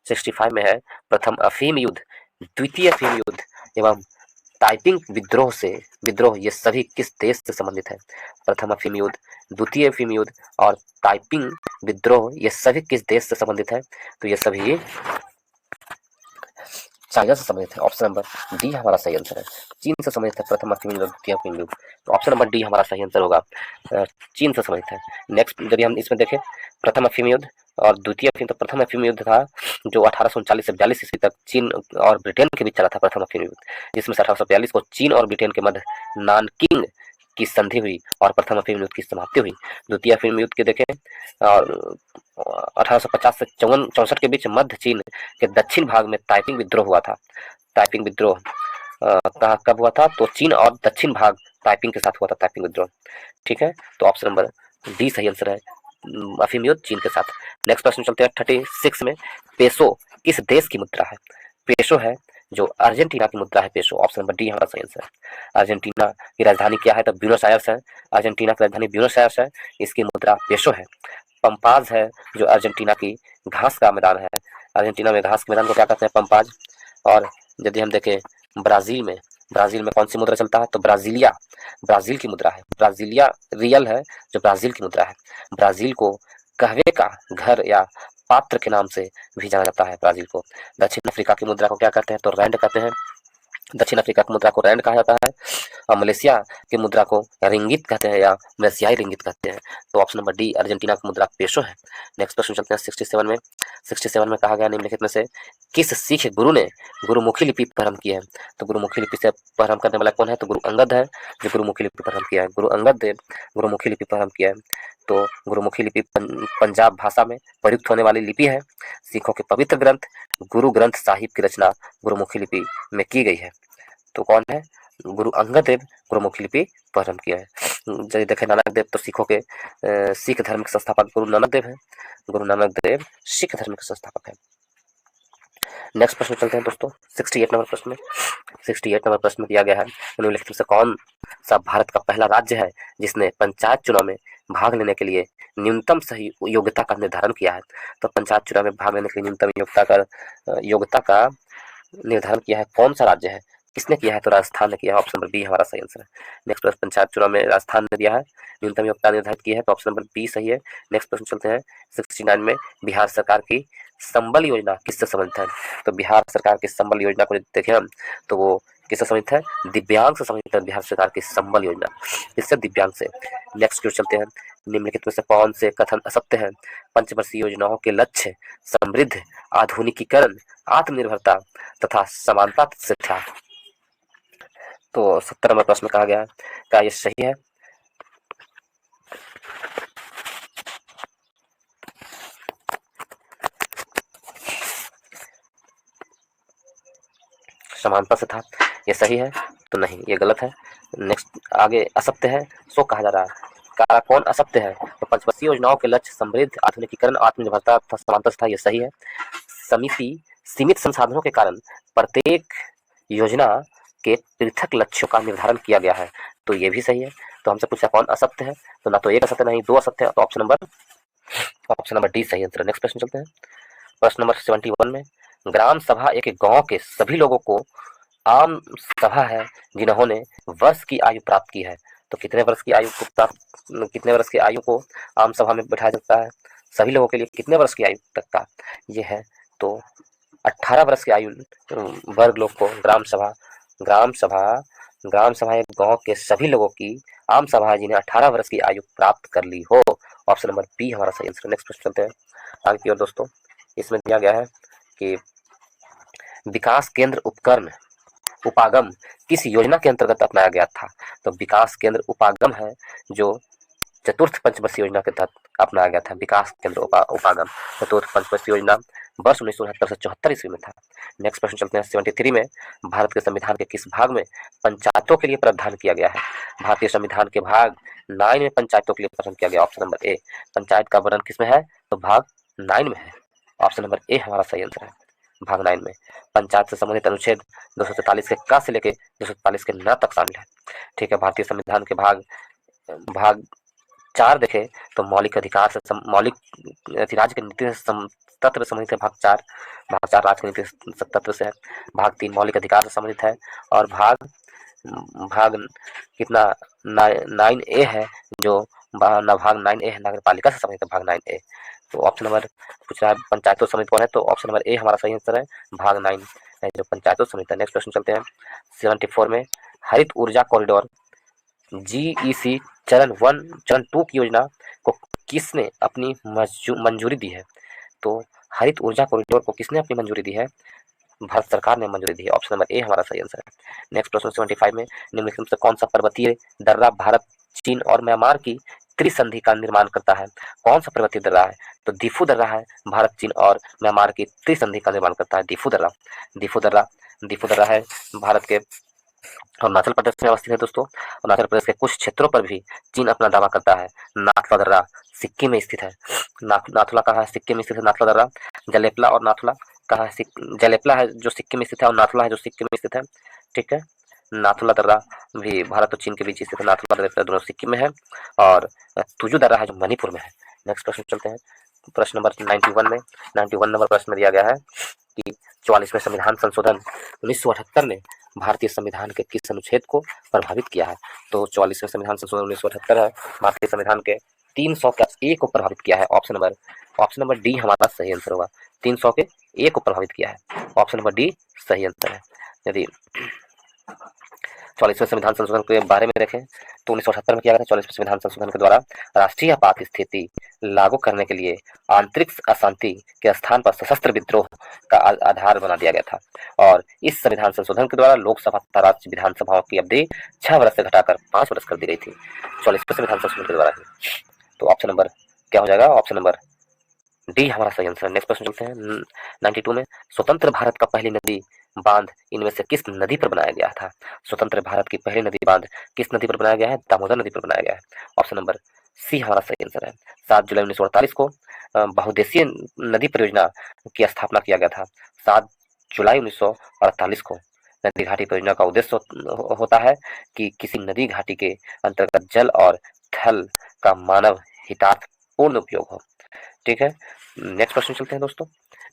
A: 65 में है प्रथम अफीम युद्ध, द्वितीय अफीम युद्ध एवं ताइपिंग विद्रोह ये सभी किस देश से संबंधित है? प्रथम अफीम युद्ध, द्वितीय अफीम युद्ध और ताइपिंग विद्रोह ये सभी किस देश से संबंधित है? तो ये सभी चाइना से संबंधित है। ऑप्शन नंबर डी हमारा सही आंसर है। चीन से संबंधित है प्रथम अफीम युद्ध, द्वितीय अफीम युद्ध। तो ऑप्शन नंबर डी हमारा सही आंसर होगा, चीन से संबंधित है। नेक्स्ट यदि हम इसमें देखें प्रथम अफीम युद्ध और द्वितीय अफीम, तो प्रथम अफीम युद्ध था जो 1839 से 42 ईस्वी तक चीन और ब्रिटेन के बीच चला था। प्रथम अफीम युद्ध, जिसमें से 1842 को चीन और ब्रिटेन के मध्य नानकिंग की संधि हुई और प्रथम अफीम युद्ध की समाप्ति हुई। द्वितीय अफीम युद्ध के देखें और 1850 से 64 के बीच मध्य चीन के दक्षिण भाग में ताइपिंग विद्रोह हुआ था। ताइपिंग विद्रोह कहाँ कब हुआ था? तो चीन और दक्षिण भाग ताइपिंग के साथ हुआ था ताइपिंग विद्रोह। ठीक है, तो ऑप्शन नंबर डी सही आंसर है, अफीम युद्ध चीन के साथ। नेक्स्ट प्रश्न चलते हैं 36 में। पेसो किस देश की मुद्रा है? पेसो है जो अर्जेंटीना की मुद्रा है, पेसो। ऑप्शन नंबर डी हमारा सही आंसर है। अर्जेंटीना की राजधानी क्या है? तो ब्यूनस आयर्स है। अर्जेंटीना की राजधानी ब्यूनस आयर्स है, इसकी मुद्रा पेसो है। पंपाज है जो अर्जेंटीना की घास का मैदान है। अर्जेंटीना में घास के मैदान को क्या कहते हैं? पंपाज। और यदि हम देखें ब्राजील में कौन सी मुद्रा चलता है? तो ब्राजीलिया, ब्राजील की मुद्रा है। ब्राजीलिया रियल है जो ब्राजील की मुद्रा है। ब्राजील को कहवे का घर या पात्र के नाम से भी जाना जाता है ब्राजील को। दक्षिण अफ्रीका की मुद्रा को क्या कहते हैं? तो रैंड कहते हैं। दक्षिण अफ्रीका की मुद्रा को रैंड कहा जाता है और मलेशिया की मुद्रा को रिंगित कहते हैं या मलेशियाई रिंगित कहते हैं। तो ऑप्शन नंबर डी अर्जेंटीना की मुद्रा पेसो है। नेक्स्ट प्रश्न चलते हैं 67 में कहा गया निम्नलिखित में से किस सिख गुरु ने गुरुमुखी लिपि प्रारंभ की है? तो गुरुमुखी लिपि से प्रारंभ करने वाला कौन है? तो गुरु अंगद है जो गुरुमुखी लिपि प्रारंभ किया है। गुरु अंगद देव गुरुमुखी लिपि प्रारंभ किया है। तो गुरुमुखी लिपि पंजाब भाषा में प्रयुक्त होने वाली लिपि है। सिखों के पवित्र ग्रंथ गुरु ग्रंथ साहिब की रचना गुरुमुखी लिपि में की गई है। तो कौन है? गुरु अंगद देव गुरुमुखी लिपि प्रारंभ किया है। यदि देखें नानक देव, तो सिखों के सिख धर्म के संस्थापक गुरु नानक देव है। गुरु नानक देव सिख धर्म के संस्थापक है। नेक्स्ट प्रश्न चलते हैं दोस्तों 68 नंबर प्रश्न में। 68 नंबर प्रश्न में दिया गया है निम्नलिखित में से कौन सा भारत का पहला राज्य है जिसने पंचायत चुनाव में भाग लेने के लिए न्यूनतम सही योग्यता का निर्धारण किया है। तो पंचायत चुनाव में भाग लेने के लिए न्यूनतम योग्यता का निर्धारण किया है कौन सा राज्य है, किसने किया है? तो राजस्थान ने किया है। ऑप्शन नंबर बी हमारा सही आंसर है। नेक्स्ट प्रश्न पंचायत चुनाव में राजस्थान ने दिया है न्यूनतम योग्यता निर्धारित की है, तो ऑप्शन नंबर बी सही है। नेक्स्ट प्रश्न चलते हैं 69 में बिहार सरकार की संबल योजना किससे संबंधित है? तो बिहार सरकार की संबल योजना को देखें हम तो वो किससे संबंधित है? दिव्यांग से संबंधित है। बिहार सरकार की संबल योजना किससे? दिव्यांग से। नेक्स्ट क्वेश्चन चलते हैं निम्नलिखित में से कौन से कथन असत्य है? पंचवर्षीय योजनाओं के लक्ष्य समृद्ध, आधुनिकीकरण, आत्मनिर्भरता तथा समानता से था। तो 70 नंबर प्रश्न में कहा गया है क्या ये सही है? समानता से था, ये सही है? तो नहीं, ये गलत है। नेक्स्ट आगे असत्य है सो कहा जा रहा है, कहा कौन असत्य है? तो पंचवर्षीय योजनाओं के लक्ष्य समृद्ध, आधुनिकीकरण, आत्मनिर्भरता तथा समानता से था, ये सही है। समिति सीमित संसाधनों के कारण प्रत्येक योजना के पृथक लक्ष्यों का निर्धारण किया गया है, तो ये भी सही है। तो हमसे पूछा कौन असत्य है, तो ना तो एक असत्य नहीं दो असत्य है, तो ऑप्शन नंबर डी सही आंसर है। नेक्स्ट प्रश्न चलते हैं प्रश्न नंबर 71 में ग्राम सभा एक गांव के सभी लोगों को आम सभा है जिन्होंने वर्ष की आयु प्राप्त की है। तो कितने वर्ष की आयु को आम सभा में बैठाया जाता है? सभी लोगों के लिए कितने वर्ष की आयु तक का ये है? तो 18 वर्ष की आयु वर्ग लोग को ग्राम सभा एक गांव के सभी लोगों की आम सभा है जिन्हें 18 वर्ष की आयु प्राप्त कर ली हो। ऑप्शन नंबर बी हमारा सही आंसर। नेक्स्ट प्रश्न चलते हैं आगे की ओर दोस्तों। इसमें दिया गया है कि विकास केंद्र उपागम किस योजना के अंतर्गत अपनाया गया था? तो विकास केंद्र उपागम है जो चतुर्थ पंचवर्षीय योजना के तहत अपनाया गया था। विकास केंद्र उपागम चतुर्थ पंचवर्षीय योजना वर्ष 1969 से 74 ईस्वी में था। नेक्स्ट प्रश्न चलते हैं 73 में भारत के संविधान के किस भाग में पंचायतों के लिए प्रावधान किया गया है? भारतीय संविधान के भाग 9 में पंचायतों के लिए प्रावधान किया गया। ऑप्शन नंबर ए पंचायत का वर्णन किसमें है? तो भाग 9 में है। ऑप्शन नंबर ए हमारा सही आंसर है। भाग 9 में पंचायत से संबंधित अनुच्छेद 243 के क से लेके 243 के न तक शामिल है। ठीक है, भारतीय संविधान के भाग 4 देखे तो मौलिक अधिकार से मौलिक राज्य के नीति तत्व से संबंधित है। भाग 4 राज्य के नीति तत्व से है। भाग 3 मौलिक अधिकार से संबंधित है और भाग कितना 9A है जो भाग 9A है नगरपालिका से संबंधित है। भाग 9A तो ऑप्शन नंबर पूछ रहा है पंचायतों समिति कौन है, तो ऑप्शन नंबर ए हमारा सही आंसर है। भाग 9 है जो पंचायतों समिति है। नेक्स्ट क्वेश्चन चलते हैं 74 में हरित ऊर्जा कॉरिडोर GEC चरण 2 की योजना को किसने अपनी मंजूरी दी है? तो हरित ऊर्जा कॉरिडोर को किसने अपनी मंजूरी दी है? भारत सरकार ने मंजूरी दी है। ऑप्शन नंबर ए हमारा सही आंसर है। नेक्स्ट प्रश्न 75 में निम्नलिखित में से कौन सा पर्वतीय दर्रा भारत, चीन और म्यांमार की त्रिसंधि का निर्माण करता है? कौन सा पर्वतीय दर्रा है? तो दीफू दर्रा है, भारत, चीन और म्यांमार की त्रिसंधि का निर्माण करता है दीफू दर्रा है भारत के अरुणाचल प्रदेश में अवस्थित है दोस्तों। अरुणाचल प्रदेश के कुछ क्षेत्रों पर भी चीन अपना दावा करता है। नाथुला दर्रा सिक्किम में स्थित है। नाथुला कहाँ है? सिक्किम में स्थित है नाथुला दर्रा। जलेपला और नाथुला कहाँ है? जलेपला है जो सिक्किम में स्थित है और नाथुला है जो सिक्किम में स्थित है। ठीक है, नाथुला दर्रा भी भारत और चीन के बीच स्थित है। नाथुला दर्रा दोनों सिक्किम में है और तुजू दर्रा है जो मणिपुर में है। नेक्स्ट प्रश्न चलते हैं प्रश्न नंबर 91 नंबर प्रश्न में दिया गया है कि 44वें संविधान संशोधन 1978 ने भारतीय संविधान के किस अनुच्छेद को प्रभावित किया है? तो 44वें संविधान संशोधन 1978 है भारतीय संविधान के 300 के ए को प्रभावित किया है। ऑप्शन नंबर डी हमारा सही आंसर होगा। 300 के ए को प्रभावित किया है। ऑप्शन नंबर डी सही आंसर है। यदि 44वें संविधान संशोधन के बारे में देखें तो 1978 में किया गया था। 44वें संविधान संशोधन के द्वारा राष्ट्रीय आपात स्थिति लागू करने के लिए आंतरिक अशांति के स्थान पर सशस्त्र विद्रोह का आधार बना दिया गया था और इस संविधान संशोधन के द्वारा लोकसभा तथा राज्य विधानसभाओं की अवधि 6 वर्ष से घटाकर 5 वर्ष कर दी गई थी 44वें संविधान संशोधन के द्वारा ही। तो ऑप्शन नंबर क्या हो जाएगा? ऑप्शन नंबर डी हमारा सही आंसर है। नेक्स्ट प्रश्न चलते हैं 92 में स्वतंत्र भारत का पहली नदी बांध इनमें से किस नदी पर बनाया गया था? स्वतंत्र भारत की पहली नदी बांध किस नदी पर बनाया गया है? दामोदर नदी पर बनाया गया है। ऑप्शन नंबर सी हमारा सही आंसर है। 7 जुलाई 1948 को बहुउद्देशीय नदी परियोजना की स्थापना किया गया था। 7 जुलाई 1948 को नदी घाटी परियोजना का उद्देश्य होता है कि किसी नदी घाटी के अंतर्गत जल और थल का मानव हितार्थ पूर्ण उपयोग हो। ठीक है, नेक्स्ट प्रश्न चलते हैं दोस्तों।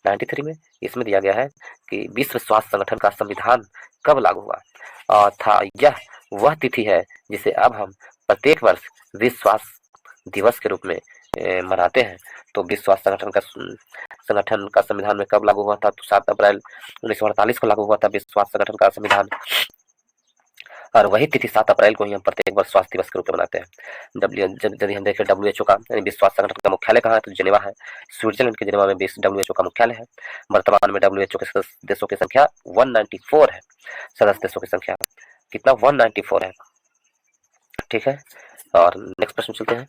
A: 93 में इसमें दिया गया है कि विश्व स्वास्थ्य संगठन का संविधान कब लागू हुआ था। यह वह तिथि है जिसे अब हम प्रत्येक वर्ष विश्व स्वास्थ्य दिवस के रूप में मनाते हैं। तो विश्व स्वास्थ्य संगठन का संविधान में कब लागू हुआ था, तो 7 अप्रैल 1948 को लागू हुआ था विश्व स्वास्थ्य संगठन का संविधान, और वही तिथि 7 अप्रैल को ही हम प्रत्येक वर्ष स्वास्थ्य दिवस के रूप में मनाते हैं। यदि हम देखें WHO का यानी विश्व स्वास्थ्य संगठन का मुख्यालय कहाँ है, तो जेनेवा है। स्विट्जरलैंड के जेनेवा में WHO का मुख्यालय है। वर्तमान में WHO के सदस्य देशों की संख्या 194 है। सदस्य देशों की संख्या कितना, 194 है। ठीक है, और नेक्स्ट प्रश्न चलते हैं।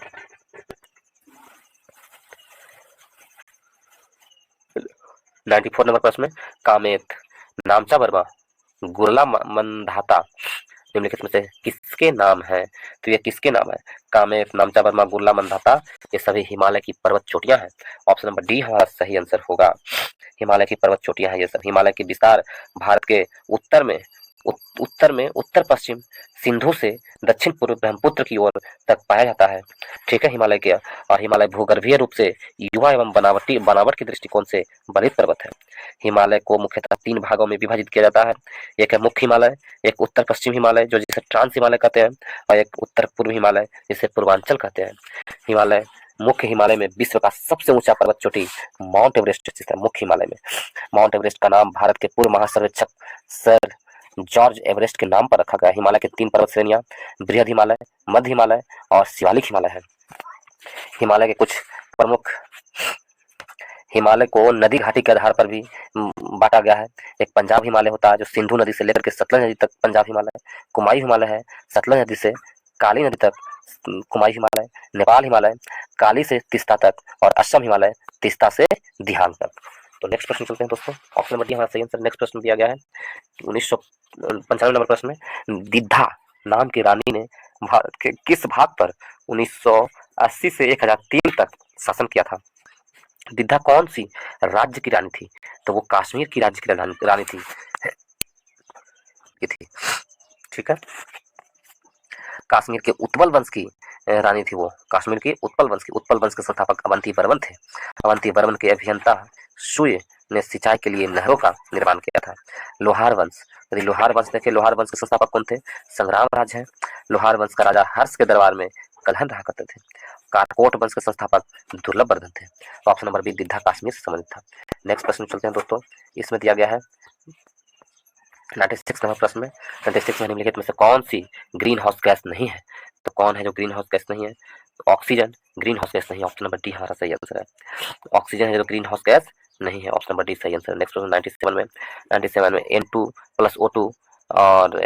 A: 94 नंबर प्रश्न में कामेत, नामचा वर्मा, गुरला मंधाता निम्नलिखित में से किसके नाम है। तो ये किसके नाम है, कामेत, नामचा वर्मा, गुरला मंधाता, ये सभी हिमालय की पर्वत चोटियां हैं। ऑप्शन नंबर डी हमारा सही आंसर होगा। हिमालय की पर्वत चोटियां हैं ये सब। हिमालय की विस्तार भारत के उत्तर पश्चिम सिंधु से दक्षिण पूर्व ब्रह्मपुत्र की ओर तक पाया जाता है। ठीक है, हिमालय के, और हिमालय भूगर्भीय रूप से युवा एवं बनावट के दृष्टिकोण से बलित पर्वत है। हिमालय को मुख्यतः 3 भागों में विभाजित किया जाता है। एक है मुख्य हिमालय, एक उत्तर पश्चिम हिमालय जो जिसे ट्रांस हिमालय कहते हैं, और एक उत्तर पूर्व हिमालय जिसे पूर्वांचल कहते हैं। हिमालय मुख्य हिमालय में विश्व का सबसे ऊंचा पर्वत चोटी माउंट एवरेस्ट स्थित है। मुख्य हिमालय में माउंट एवरेस्ट का नाम भारत के पूर्व महासर्वेक्षक सर जॉर्ज एवरेस्ट के नाम पर रखा गया। हिमालय की 3 पर्वत श्रेणियां बृहद हिमालय, मध्य हिमालय और शिवालिक हिमालय है। हिमालय के कुछ प्रमुख, हिमालय को नदी घाटी के आधार पर भी बांटा गया है। एक पंजाब हिमालय होता है जो सिंधु नदी से लेकर के सतलज नदी तक पंजाब हिमालय, कुमाई हिमालय है सतलज नदी से काली नदी तक कुमाई हिमालय, नेपाल हिमालय काली से तीस्ता तक, और असम हिमालय तीस्ता से दिहांग तक। तो नेक्स्ट प्रश्न चलते हैं दोस्तों। ऑप्शन नंबर डी हमारा सही आंसर। नेक्स्ट प्रश्न दिया गया है 1995 नंबर प्रश्न में, दिद्धा नाम की रानी ने भारत के किस भाग पर 1980 से 1003 तक शासन किया था। दिद्धा कौन सी राज्य की रानी थी, तो वो कश्मीर की राज्य की रानी थी। ठीक है, कश्मीर के उत्पल वंश की रानी थी वो। कश्मीर की उत्पल वंश के संस्थापक अवंती वर्मन थे। अवंती वर्मन के अभियंता सूय ने सिंचाई के लिए नहरों का निर्माण किया था। लोहार वंश, यदि लोहार वंश देखे, लोहार वंश के संस्थापक कौन थे, संग्राम राज है। लोहार वंश का राजा हर्ष के दरबार में कलहन रहा करते थे। काटकोट वंश के संस्थापक दुर्लभ वर्धन थे। ऑप्शन नंबर बी दिद्धा कश्मीर से संबंधित था। नेक्स्ट प्रश्न चलते हैं दोस्तों। इसमें दिया गया है 96 नंबर प्रश्न में, 96 में निम्नलिखित में से कौन सी ग्रीन हाउस गैस नहीं है। तो कौन है जो ग्रीन हाउस गैस नहीं है, तो ऑक्सीजन ग्रीन हाउस गैस नहीं है। ऑप्शन नंबर डी हमारा सही आंसर है। तो ऑक्सीजन है जो ग्रीन हाउस गैस नहीं है। ऑप्शन नंबर डी सही आंसर है। नेक्स्ट प्रश्न 97 में N2 + O2 और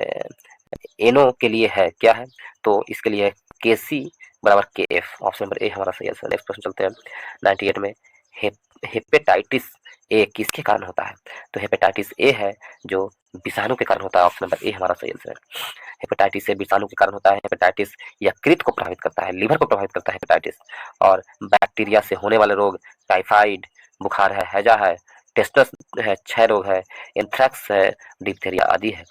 A: NO के लिए है क्या है, तो इसके लिए KC = KF। Option number A हमारा सही आंसर है। नेक्स्ट प्रश्न चलते हैं 98 में, हेपेटाइटिस ए किसके कारण होता है, तो हेपेटाइटिस ए है जो विषाणु के कारण होता है। ऑप्शन नंबर ए हमारा सही आंसर है। हेपेटाइटिस ए विषाणु के कारण होता है। हेपेटाइटिस यकृत को प्रभावित करता है, लीवर को प्रभावित करता है हेपेटाइटिस, और बैक्टीरिया से होने वाले रोग टाइफाइड, बुखार है, हैजा है, टेस्टस है, क्षय रोग है, एंथ्रेक्स है, डिप्थीरिया आदि है।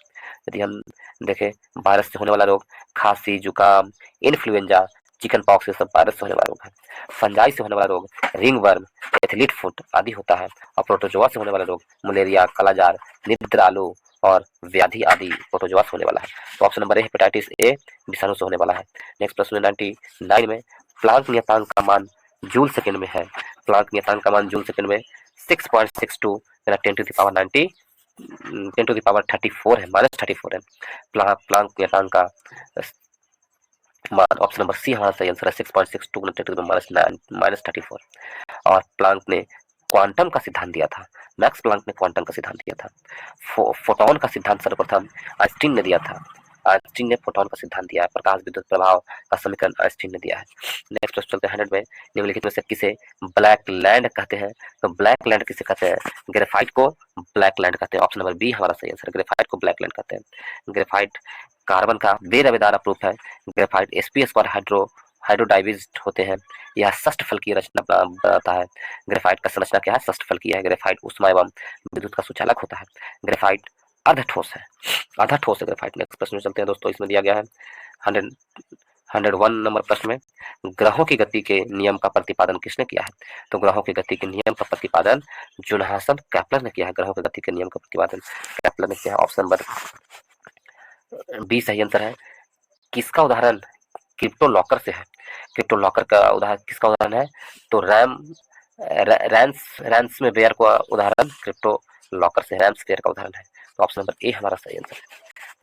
A: यदि हम देखें वायरस से होने वाला रोग खांसी, जुकाम, इन्फ्लुएंजा, चिकन पॉक्स, ये सब वायरस से होने वाला रोग है। फंजाई से होने वाला रोग रिंग वर्म, एथलीट फुट आदि होता है। और प्रोटोजोआ से होने वाला रोग मलेरिया, कालाजार, निद्रालु और व्याधि आदि प्रोटोजोआ से होने वाला है। तो option number A hepatitis A विषाणु से होने वाला है। नेक्स्ट प्रश्न 99 में, प्लांक नियतांक का मान जूल सेकंड में है। प्लांक नियतांक का मान जूल सेकंड में 6.62 10⁻34 है, -34 है। प्लांक नियतांक का मान ऑप्शन नंबर सी हमारा सही आंसर है। 6.62 -34। और प्लांक ने क्वांटम का सिद्धांत दिया था। मैक्स प्लांक ने क्वांटम का सिद्धांत दिया था। फोटोन का सिद्धांत सर्वप्रथम आइंस्टीन ने दिया था। आइंस्टीन ने फोटोन का सिद्धांत दिया है। प्रकाश विद्युत प्रभाव का समीकरण आइंस्टीन ने दिया है। नेक्स्ट प्रश्न चलते हैं 100 में, निम्नलिखित में से किसे ब्लैक लैंड कहते हैं, तो ब्लैक लैंड किसे कहते हैं, ग्रेफाइट को ब्लैक लैंड कहते हैं। ऑप्शन नंबर बी हमारा सही आंसर, ग्रेफाइट को ब्लैक लैंड कहते हैं। ग्रेफाइट कार्बन का बेदावेदार अपरूप है। ग्रेफाइट sp² हाइड्रोडाइविज्ड होते हैं। यह षष्ठफल की रचना बनाता है। ग्रेफाइट का संरचना क्या है? षष्ठफल की है। ग्रेफाइट ऊष्मा एवं विद्युत का सुचालक होता है। ग्रेफाइट अर्ध ठोस है, आधा ठोस है ग्रेफाइट। नेक्स्ट प्रश्न में चलते हैं दोस्तों, इसमें दिया गया है 101 नंबर प्रश्न में, ग्रहों की गति के नियम का प्रतिपादन किसने किया है? तो ग्रहों की गति के नियम का प्रतिपादन जोनाथन केपलर ने किया है। ग्रहों की गति के नियम का प्रतिपादन केपलर ने किया है। ऑप्शन नंबर बी सही आंसर है। किसका उदाहरण क्रिप्टो लॉकर से है? क्रिप्टो लॉकर का उदाहरण किसका उदाहरण है? तो रैंसमवेयर का उदाहरण क्रिप्टो लॉकर से, रैंसमवेयर का उदाहरण है। तो ऑप्शन नंबर ए हमारा सही आंसर है।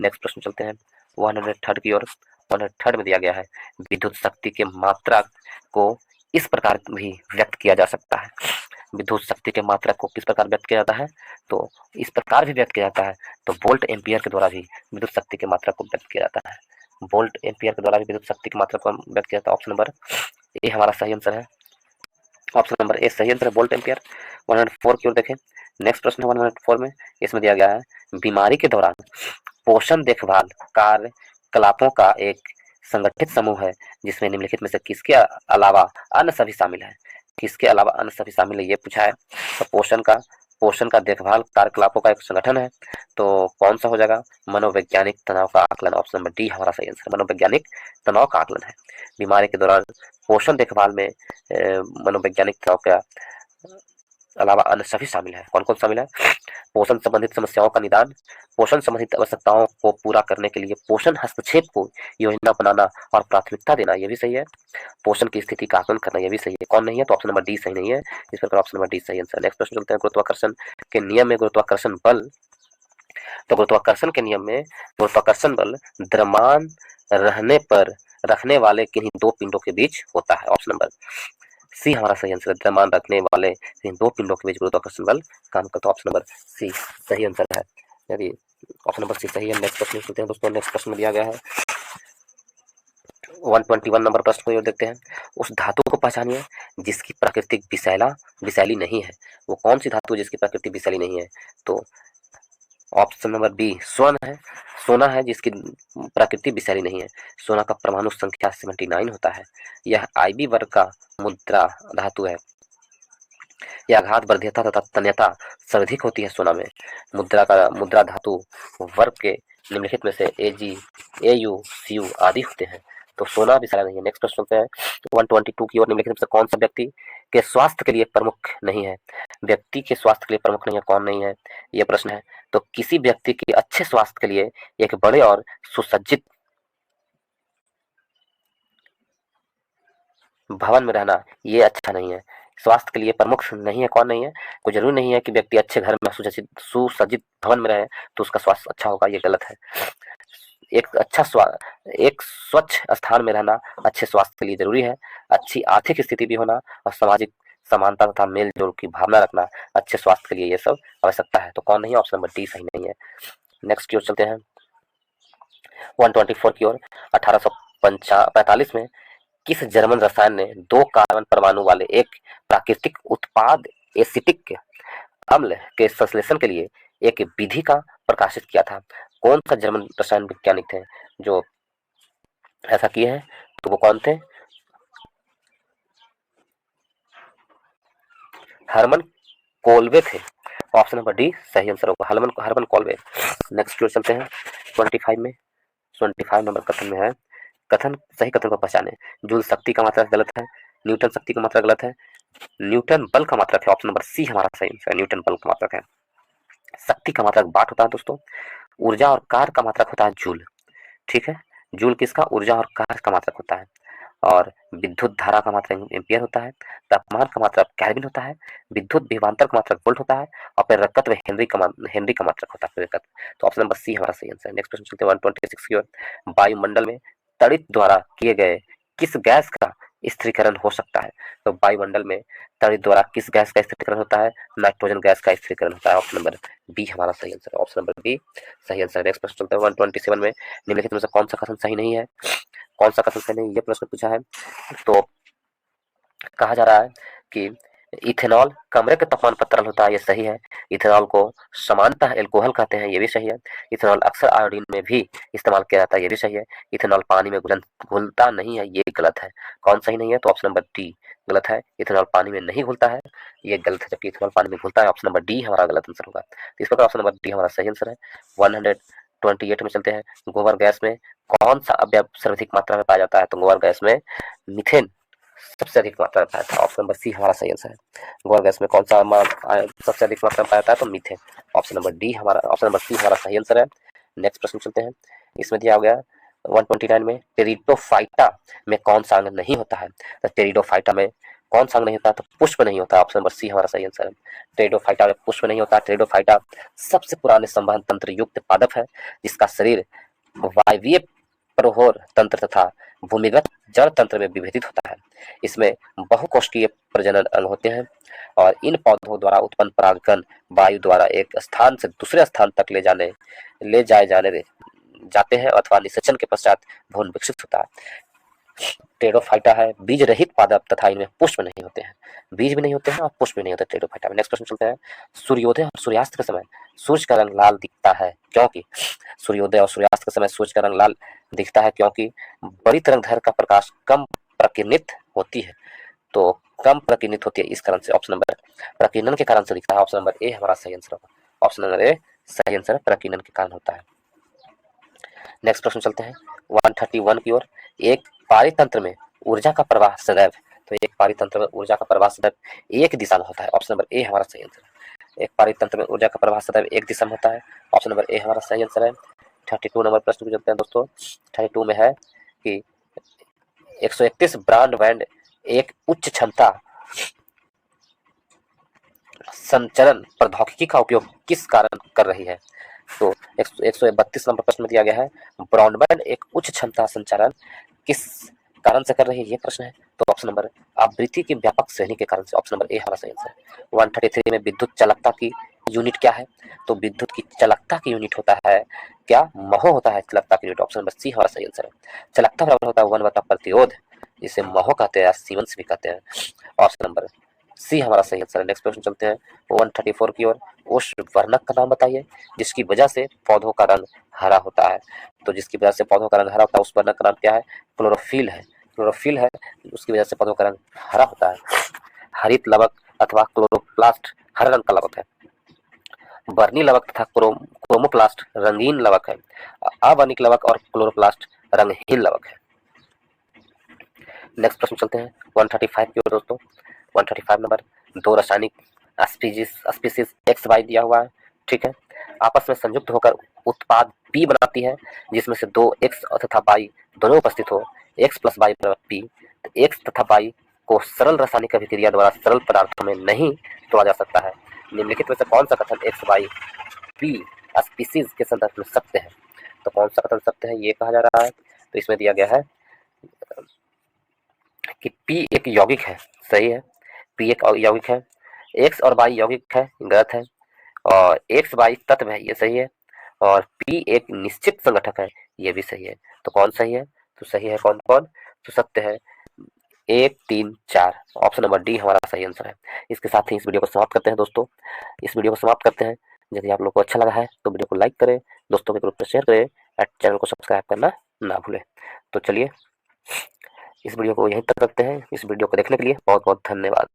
A: नेक्स्ट प्रश्न चलते हैं 103 की ओर। 103 में दिया गया है, विद्युत शक्ति के मात्रा को इस प्रकार भी व्यक्त किया जा सकता है। विद्युत शक्ति के मात्रा को किस प्रकार व्यक्त किया जाता है? तो इस प्रकार भी व्यक्त किया जाता है, तो वोल्ट एम्पियर के द्वारा भी विद्युत शक्ति की मात्रा को व्यक्त किया जाता है। वोल्ट एम्पियर के द्वारा भी विद्युत शक्ति की मात्रा को व्यक्त किया जाता है। ऑप्शन नंबर ए हमारा सही आंसर है। ऑप्शन नंबर ए सही आंसर है, वोल्ट एम्पियर। 104 की ओर देखें। नेक्स्ट प्रश्न है 104 में, इसमें दिया गया है, बीमारी के दौरान पोषण देखभाल कार्यकलापों का एक संगठित समूह है जिसमें निम्नलिखित में से किसके अलावा अन्य सभी शामिल है? किसके अलावा अन्य सभी शामिल है, ये पूछा है। तो पोषण का देखभाल कार्यकलापों का एक संगठन है, तो कौन सा हो जाएगा? मनोवैज्ञानिक तनाव का आकलन। ऑप्शन नंबर डी हमारा सही आंसर, मनोवैज्ञानिक तनाव का आकलन है। बीमारी के दौरान पोषण देखभाल में मनोवैज्ञानिक तनाव का अलावा अन्य सभी शामिल है। कौन कौन शामिल है? पोषण संबंधित समस्याओं का निदान, पोषण संबंधित आवश्यकताओं को पूरा करने के लिए पोषण हस्तक्षेप को योजना बनाना और प्राथमिकता देना, ये भी सही है। पोषण की स्थिति का आकलन करना, ये भी सही है। कौन नहीं है? तो ऑप्शन नंबर डी सही नहीं है। इस प्रकार ऑप्शन नंबर डी सही आंसर। नेक्स्ट प्रश्न चलते हैं, गुरुत्वाकर्षण के नियम में गुरुत्वाकर्षण बल। तो गुरुत्वाकर्षण के नियम में गुरुत्वाकर्षण बल द्रव्यमान रहने पर रखने वाले किन्हीं दो पिंडों के बीच होता है। ऑप्शन नंबर सी हमारा सही आंसर है, द्रव्यमान रखने वाले इन दो पिंडों के बीच गुरुत्वाकर्षण बल काम करता है। ऑप्शन नंबर सी सही आंसर है। यदि ऑप्शन नंबर सी सही है। नेक्स्ट प्रश्न चलते हैं दोस्तों। नेक्स्ट प्रश्न में दिया गया है 121 नंबर प्रश्न को देखते हैं। उस धातु को पहचानिए जिसकी प्राकृतिक विषैली नहीं है। वो कौन सी धातु जिसकी प्राकृतिक विषैली नहीं है? तो ऑप्शन नंबर बी स्वर्ण है। सोना है जिसकी प्रकृति विषैली नहीं है। सोना का परमाणु संख्या 79 होता है। यह आईबी वर्ग का मुद्रा धातु है। यह आघात वर्ध्यता तथा तन्यता सर्वाधिक होती है सोना में। मुद्रा धातु वर्ग के निम्नलिखित में से एजी, एयू, सीयू आदि होते हैं, तो सोना विषैला नहीं है। नेक्स्ट प्रश्न चलते हैं 122 की ओर। निम्नलिखित में से कौन सा व्यक्ति के स्वास्थ्य के लिए प्रमुख नहीं है? व्यक्ति के स्वास्थ्य के लिए प्रमुख नहीं है, कौन नहीं है, यह प्रश्न है। तो किसी व्यक्ति के अच्छे स्वास्थ्य के लिए एक बड़े और सुसज्जित भवन में रहना ये अच्छा नहीं है। स्वास्थ्य के लिए प्रमुख नहीं है, कौन नहीं है? कोई जरूरी नहीं है कि व्यक्ति अच्छे घर में सुसज्जित भवन में रहे तो उसका स्वास्थ्य अच्छा होगा, ये गलत है। एक स्वच्छ स्थान में रहना अच्छे स्वास्थ्य के लिए जरूरी है। अच्छी आर्थिक स्थिति भी होना और सामाजिक समानता तथा मेल जोल की भावना रखना अच्छे स्वास्थ्य के लिए ये सब आवश्यकता है। तो कौन नहीं है? ऑप्शन नंबर डी सही नहीं है। नेक्स्ट की ओर चलते हैं 124 की ओर। 1845 में किस जर्मन रसायन ने दो कार्बन परमाणु वाले एक प्राकृतिक उत्पाद एसिटिक अम्ल के संश्लेषण के लिए एक विधि का प्रकाशित किया था? कौन सा जर्मन रसायन वैज्ञानिक थे जो ऐसा किए हैं? तो वो कौन थे? हर्मन कोल्वे थे। ऑप्शन नंबर डी सही आंसर होगा, हर्मन कोल्वे। नेक्स्ट की ओर चलते हैं 25 में। 25 नंबर कथन में है, कथन सही कथन को पहचाने। जूल शक्ति का मात्रक गलत है। न्यूटन शक्ति का मात्रक गलत है। न्यूटन बल का मात्रक है। ऑप्शन नंबर सी हमारा सही आंसर है, न्यूटन बल का मात्रक है। शक्ति का मात्रक वाट होता है दोस्तों। ऊर्जा और कार्य का मात्रक होता है जूल। ठीक है, जूल किसका? ऊर्जा और कार्य का मात्रक होता है। और विद्युत धारा का मात्रक एम्पियर होता है। तापमान का मात्रक केल्विन होता है। विद्युत विभवांतर का मात्रक वोल्ट होता है। और प्रेरकत्व हेनरी का मात्रक होता है, प्रेरकत्व। तो ऑप्शन नंबर सी हमारा सही आंसर है। नेक्स्ट क्वेश्चन चलते हैं 126 की ओर। वायुमंडल में तड़ित द्वारा किए गए किस गैस का स्थिरीकरण हो सकता है? तो वायुमंडल में तड़ित द्वारा किस गैस का स्थिरीकरण होता है? नाइट्रोजन गैस का स्थिरीकरण होता है। ऑप्शन नंबर बी हमारा सही आंसर है, ऑप्शन नंबर बी सही आंसर है। नेक्स्ट प्रश्न चलते हैं 127 में। निम्नलिखित में से कौन सा कथन सही नहीं है? कौन सा कथन सही नहीं, ये प्रश्न पूछा है। तो कहा जा रहा है कि इथेनॉल कमरे के तापमान पर तरल होता है, ये सही है। इथेनॉल को सामान्यतः एल्कोहल कहते हैं, ये भी सही है। इथेनॉल अक्सर आयोडीन में भी इस्तेमाल किया जाता है, ये भी सही है। इथेनॉल पानी में घुलता नहीं है, ये गलत है। कौन सही नहीं है? तो ऑप्शन नंबर डी गलत है। इथेनॉल पानी में नहीं घुलता है, ये गलत है, जबकि इथेनॉल पानी में घुलता है। ऑप्शन नंबर डी हमारा गलत आंसर होगा। तो इस प्रकार ऑप्शन नंबर डी हमारा सही आंसर है। 128 में चलते हैं। गोबर गैस में कौन सा अवयव सर्वाधिक मात्रा में पाया जाता है? तो गोबर गैस में मीथेन सबसे अधिक मात्रा में पाया जाता है। ऑप्शन नंबर सी हमारा सही आंसर है। गोबर गैस में कौन सा सबसे अधिक मात्रा में पाया जाता है? तो मीथेन। ऑप्शन नंबर डी हमारा, ऑप्शन नंबर सी हमारा सही आंसर है। नेक्स्ट प्रश्न चलते हैं। इसमें दिया गया 129 में टेरिडोफाइटा में कौन सा अंग नहीं होता है? तो टेरिडोफाइटा में कौन सा अंग नहीं होता? तो पुष्प नहीं होता। ऑप्शन नंबर सी हमारा सही आंसर है। टेरिडोफाइटा में पुष्प नहीं होता। टेरिडोफाइटा सबसे पुराने संवहन तंत्र युक्त पादप है, जिसका शरीर वायवीय प्रहोर तंत्र तथा भूमिगत जड़ तंत्र में विभेदित होता है। इसमें बहुकोशिकीय प्रजनन अंग होते हैं और इन पौधों द्वारा उत्पन्न परागकण वायु द्वारा एक स्थान से दूसरे स्थान तक ले जाए जाते हैं अथवा निषेचन के पश्चात भ्रूण विकसित होता है। टेरिडोफाइटा है बीज रहित पादप तथा इनमें पुष्प नहीं होते हैं, बीज भी नहीं होते हैं और पुष्प भी नहीं होते टेरिडोफाइटा में। नेक्स्ट प्रश्न चलते हैं। सूर्योदय और सूर्यास्त के समय सूर्य का रंग लाल दिखता है क्योंकि? सूर्योदय और सूर्यास्त के समय सूर्य का रंग लाल दिखता है क्योंकि बड़ी तरंगदैर्घ्य का प्रकाश कम प्रकीर्णित होती है। तो कम प्रकीर्णित होती है, इस कारण से ऑप्शन नंबर प्रकीर्णन के कारण से दिखता है। ऑप्शन नंबर ए हमारा सही आंसर होगा। ऑप्शन नंबर ए सही आंसर है, प्रकीर्णन के कारण होता है। नेक्स्ट प्रश्न चलते हैं 131 की ओर। एक पारितंत्र में ऊर्जा का प्रवाह सदैव, तो एक पारितंत्र में ऊर्जा का प्रवाह सदैव एक दिशा में होता है। ऑप्शन नंबर ए हमारा सही आंसर है। एक पारितंत्र में ऊर्जा का प्रवाह सदैव एक दिशा में होता है। ऑप्शन नंबर ए हमारा सही आंसर है। 32 नंबर प्रश्न को चलते हैं दोस्तों। 32 में है कि 131 ब्रॉडबैंड एक उच्च क्षमता संचरण प्रौद्योगिकी का उपयोग किस कारण कर रही है? तो 132 नंबर प्रश्न में दिया गया है ब्रॉडबैंड एक उच्च क्षमता संचारण किस कारण से कर रही है, ये प्रश्न है। तो ऑप्शन नंबर आवृत्ति की व्यापक श्रेणी के कारण से। ऑप्शन नंबर ए हमारा सही आंसर है। 133 में विद्युत चालकता की यूनिट क्या है? तो विद्युत की चालकता की यूनिट होता है क्या? महो होता है चालकता की यूनिट। ऑप्शन नंबर सी हमारा सही आंसर है। चालकता बराबर होता है 1 बटा प्रतिरोध, जिसे महो कहते हैं या सीमेंस भी कहते हैं। ऑप्शन नंबर सी हमारा सही आंसर है। नेक्स्ट क्वेश्चन चलते हैं 134 की ओर। उस वर्णक का नाम बताइए जिसकी वजह से पौधों का रंग हरा होता है। तो जिसकी वजह से पौधों का रंग हरा होता है उस वर्णक का नाम क्या है? क्लोरोफिल है। क्लोरोफिल है, उसकी वजह से पौधों का रंग हरा होता है। हरित लवक अथवा क्लोरोप्लास्ट हरे रंग का लवक है। बर्नी लवक तथा क्रोमोप्लास्ट रंगीन लवक है। अवर्णिक लवक और क्लोरोप्लास्ट रंगहीन लवक है। नेक्स्ट प्रश्न चलते हैं 135 की ओर दोस्तों। 135 नंबर। दो रासायनिक स्पीसीज एक्स वाई दिया हुआ है, ठीक है, आपस में संयुक्त होकर उत्पाद पी बनाती है जिसमें से दो एक्स तथा वाई दोनों उपस्थित हो। एक्स प्लस वाई बराबर पी। तो एक्स तथा वाई को सरल रासायनिक अभिक्रिया द्वारा सरल पदार्थों में नहीं तोड़ा जा सकता है। निम्नलिखित में से कौन सा कथन एक्स वाई पी स्पीसीज के संदर्भ में सत्य है? तो कौन सा कथन सत्य है ये कहा जा रहा है? तो इसमें दिया गया है कि P एक यौगिक है, सही है। P एक यौगिक है। X और Y यौगिक है, गलत है। और X Y तत्व है, ये सही है। और P एक निश्चित संगठक है, ये भी सही है। तो कौन सही है? तो सही है कौन कौन? तो सत्य है 1 3 4। ऑप्शन नंबर डी हमारा सही आंसर है। इसके साथ ही इस वीडियो को समाप्त करते हैं दोस्तों। इस वीडियो को समाप्त करते हैं। यदि आप लोग को अच्छा लगा है तो वीडियो को लाइक करें, दोस्तों के ग्रुप में शेयर करें और चैनल को सब्सक्राइब करना ना भूलें। तो चलिए इस वीडियो को यहीं तक रखते हैं। इस वीडियो को देखने के लिए बहुत बहुत धन्यवाद।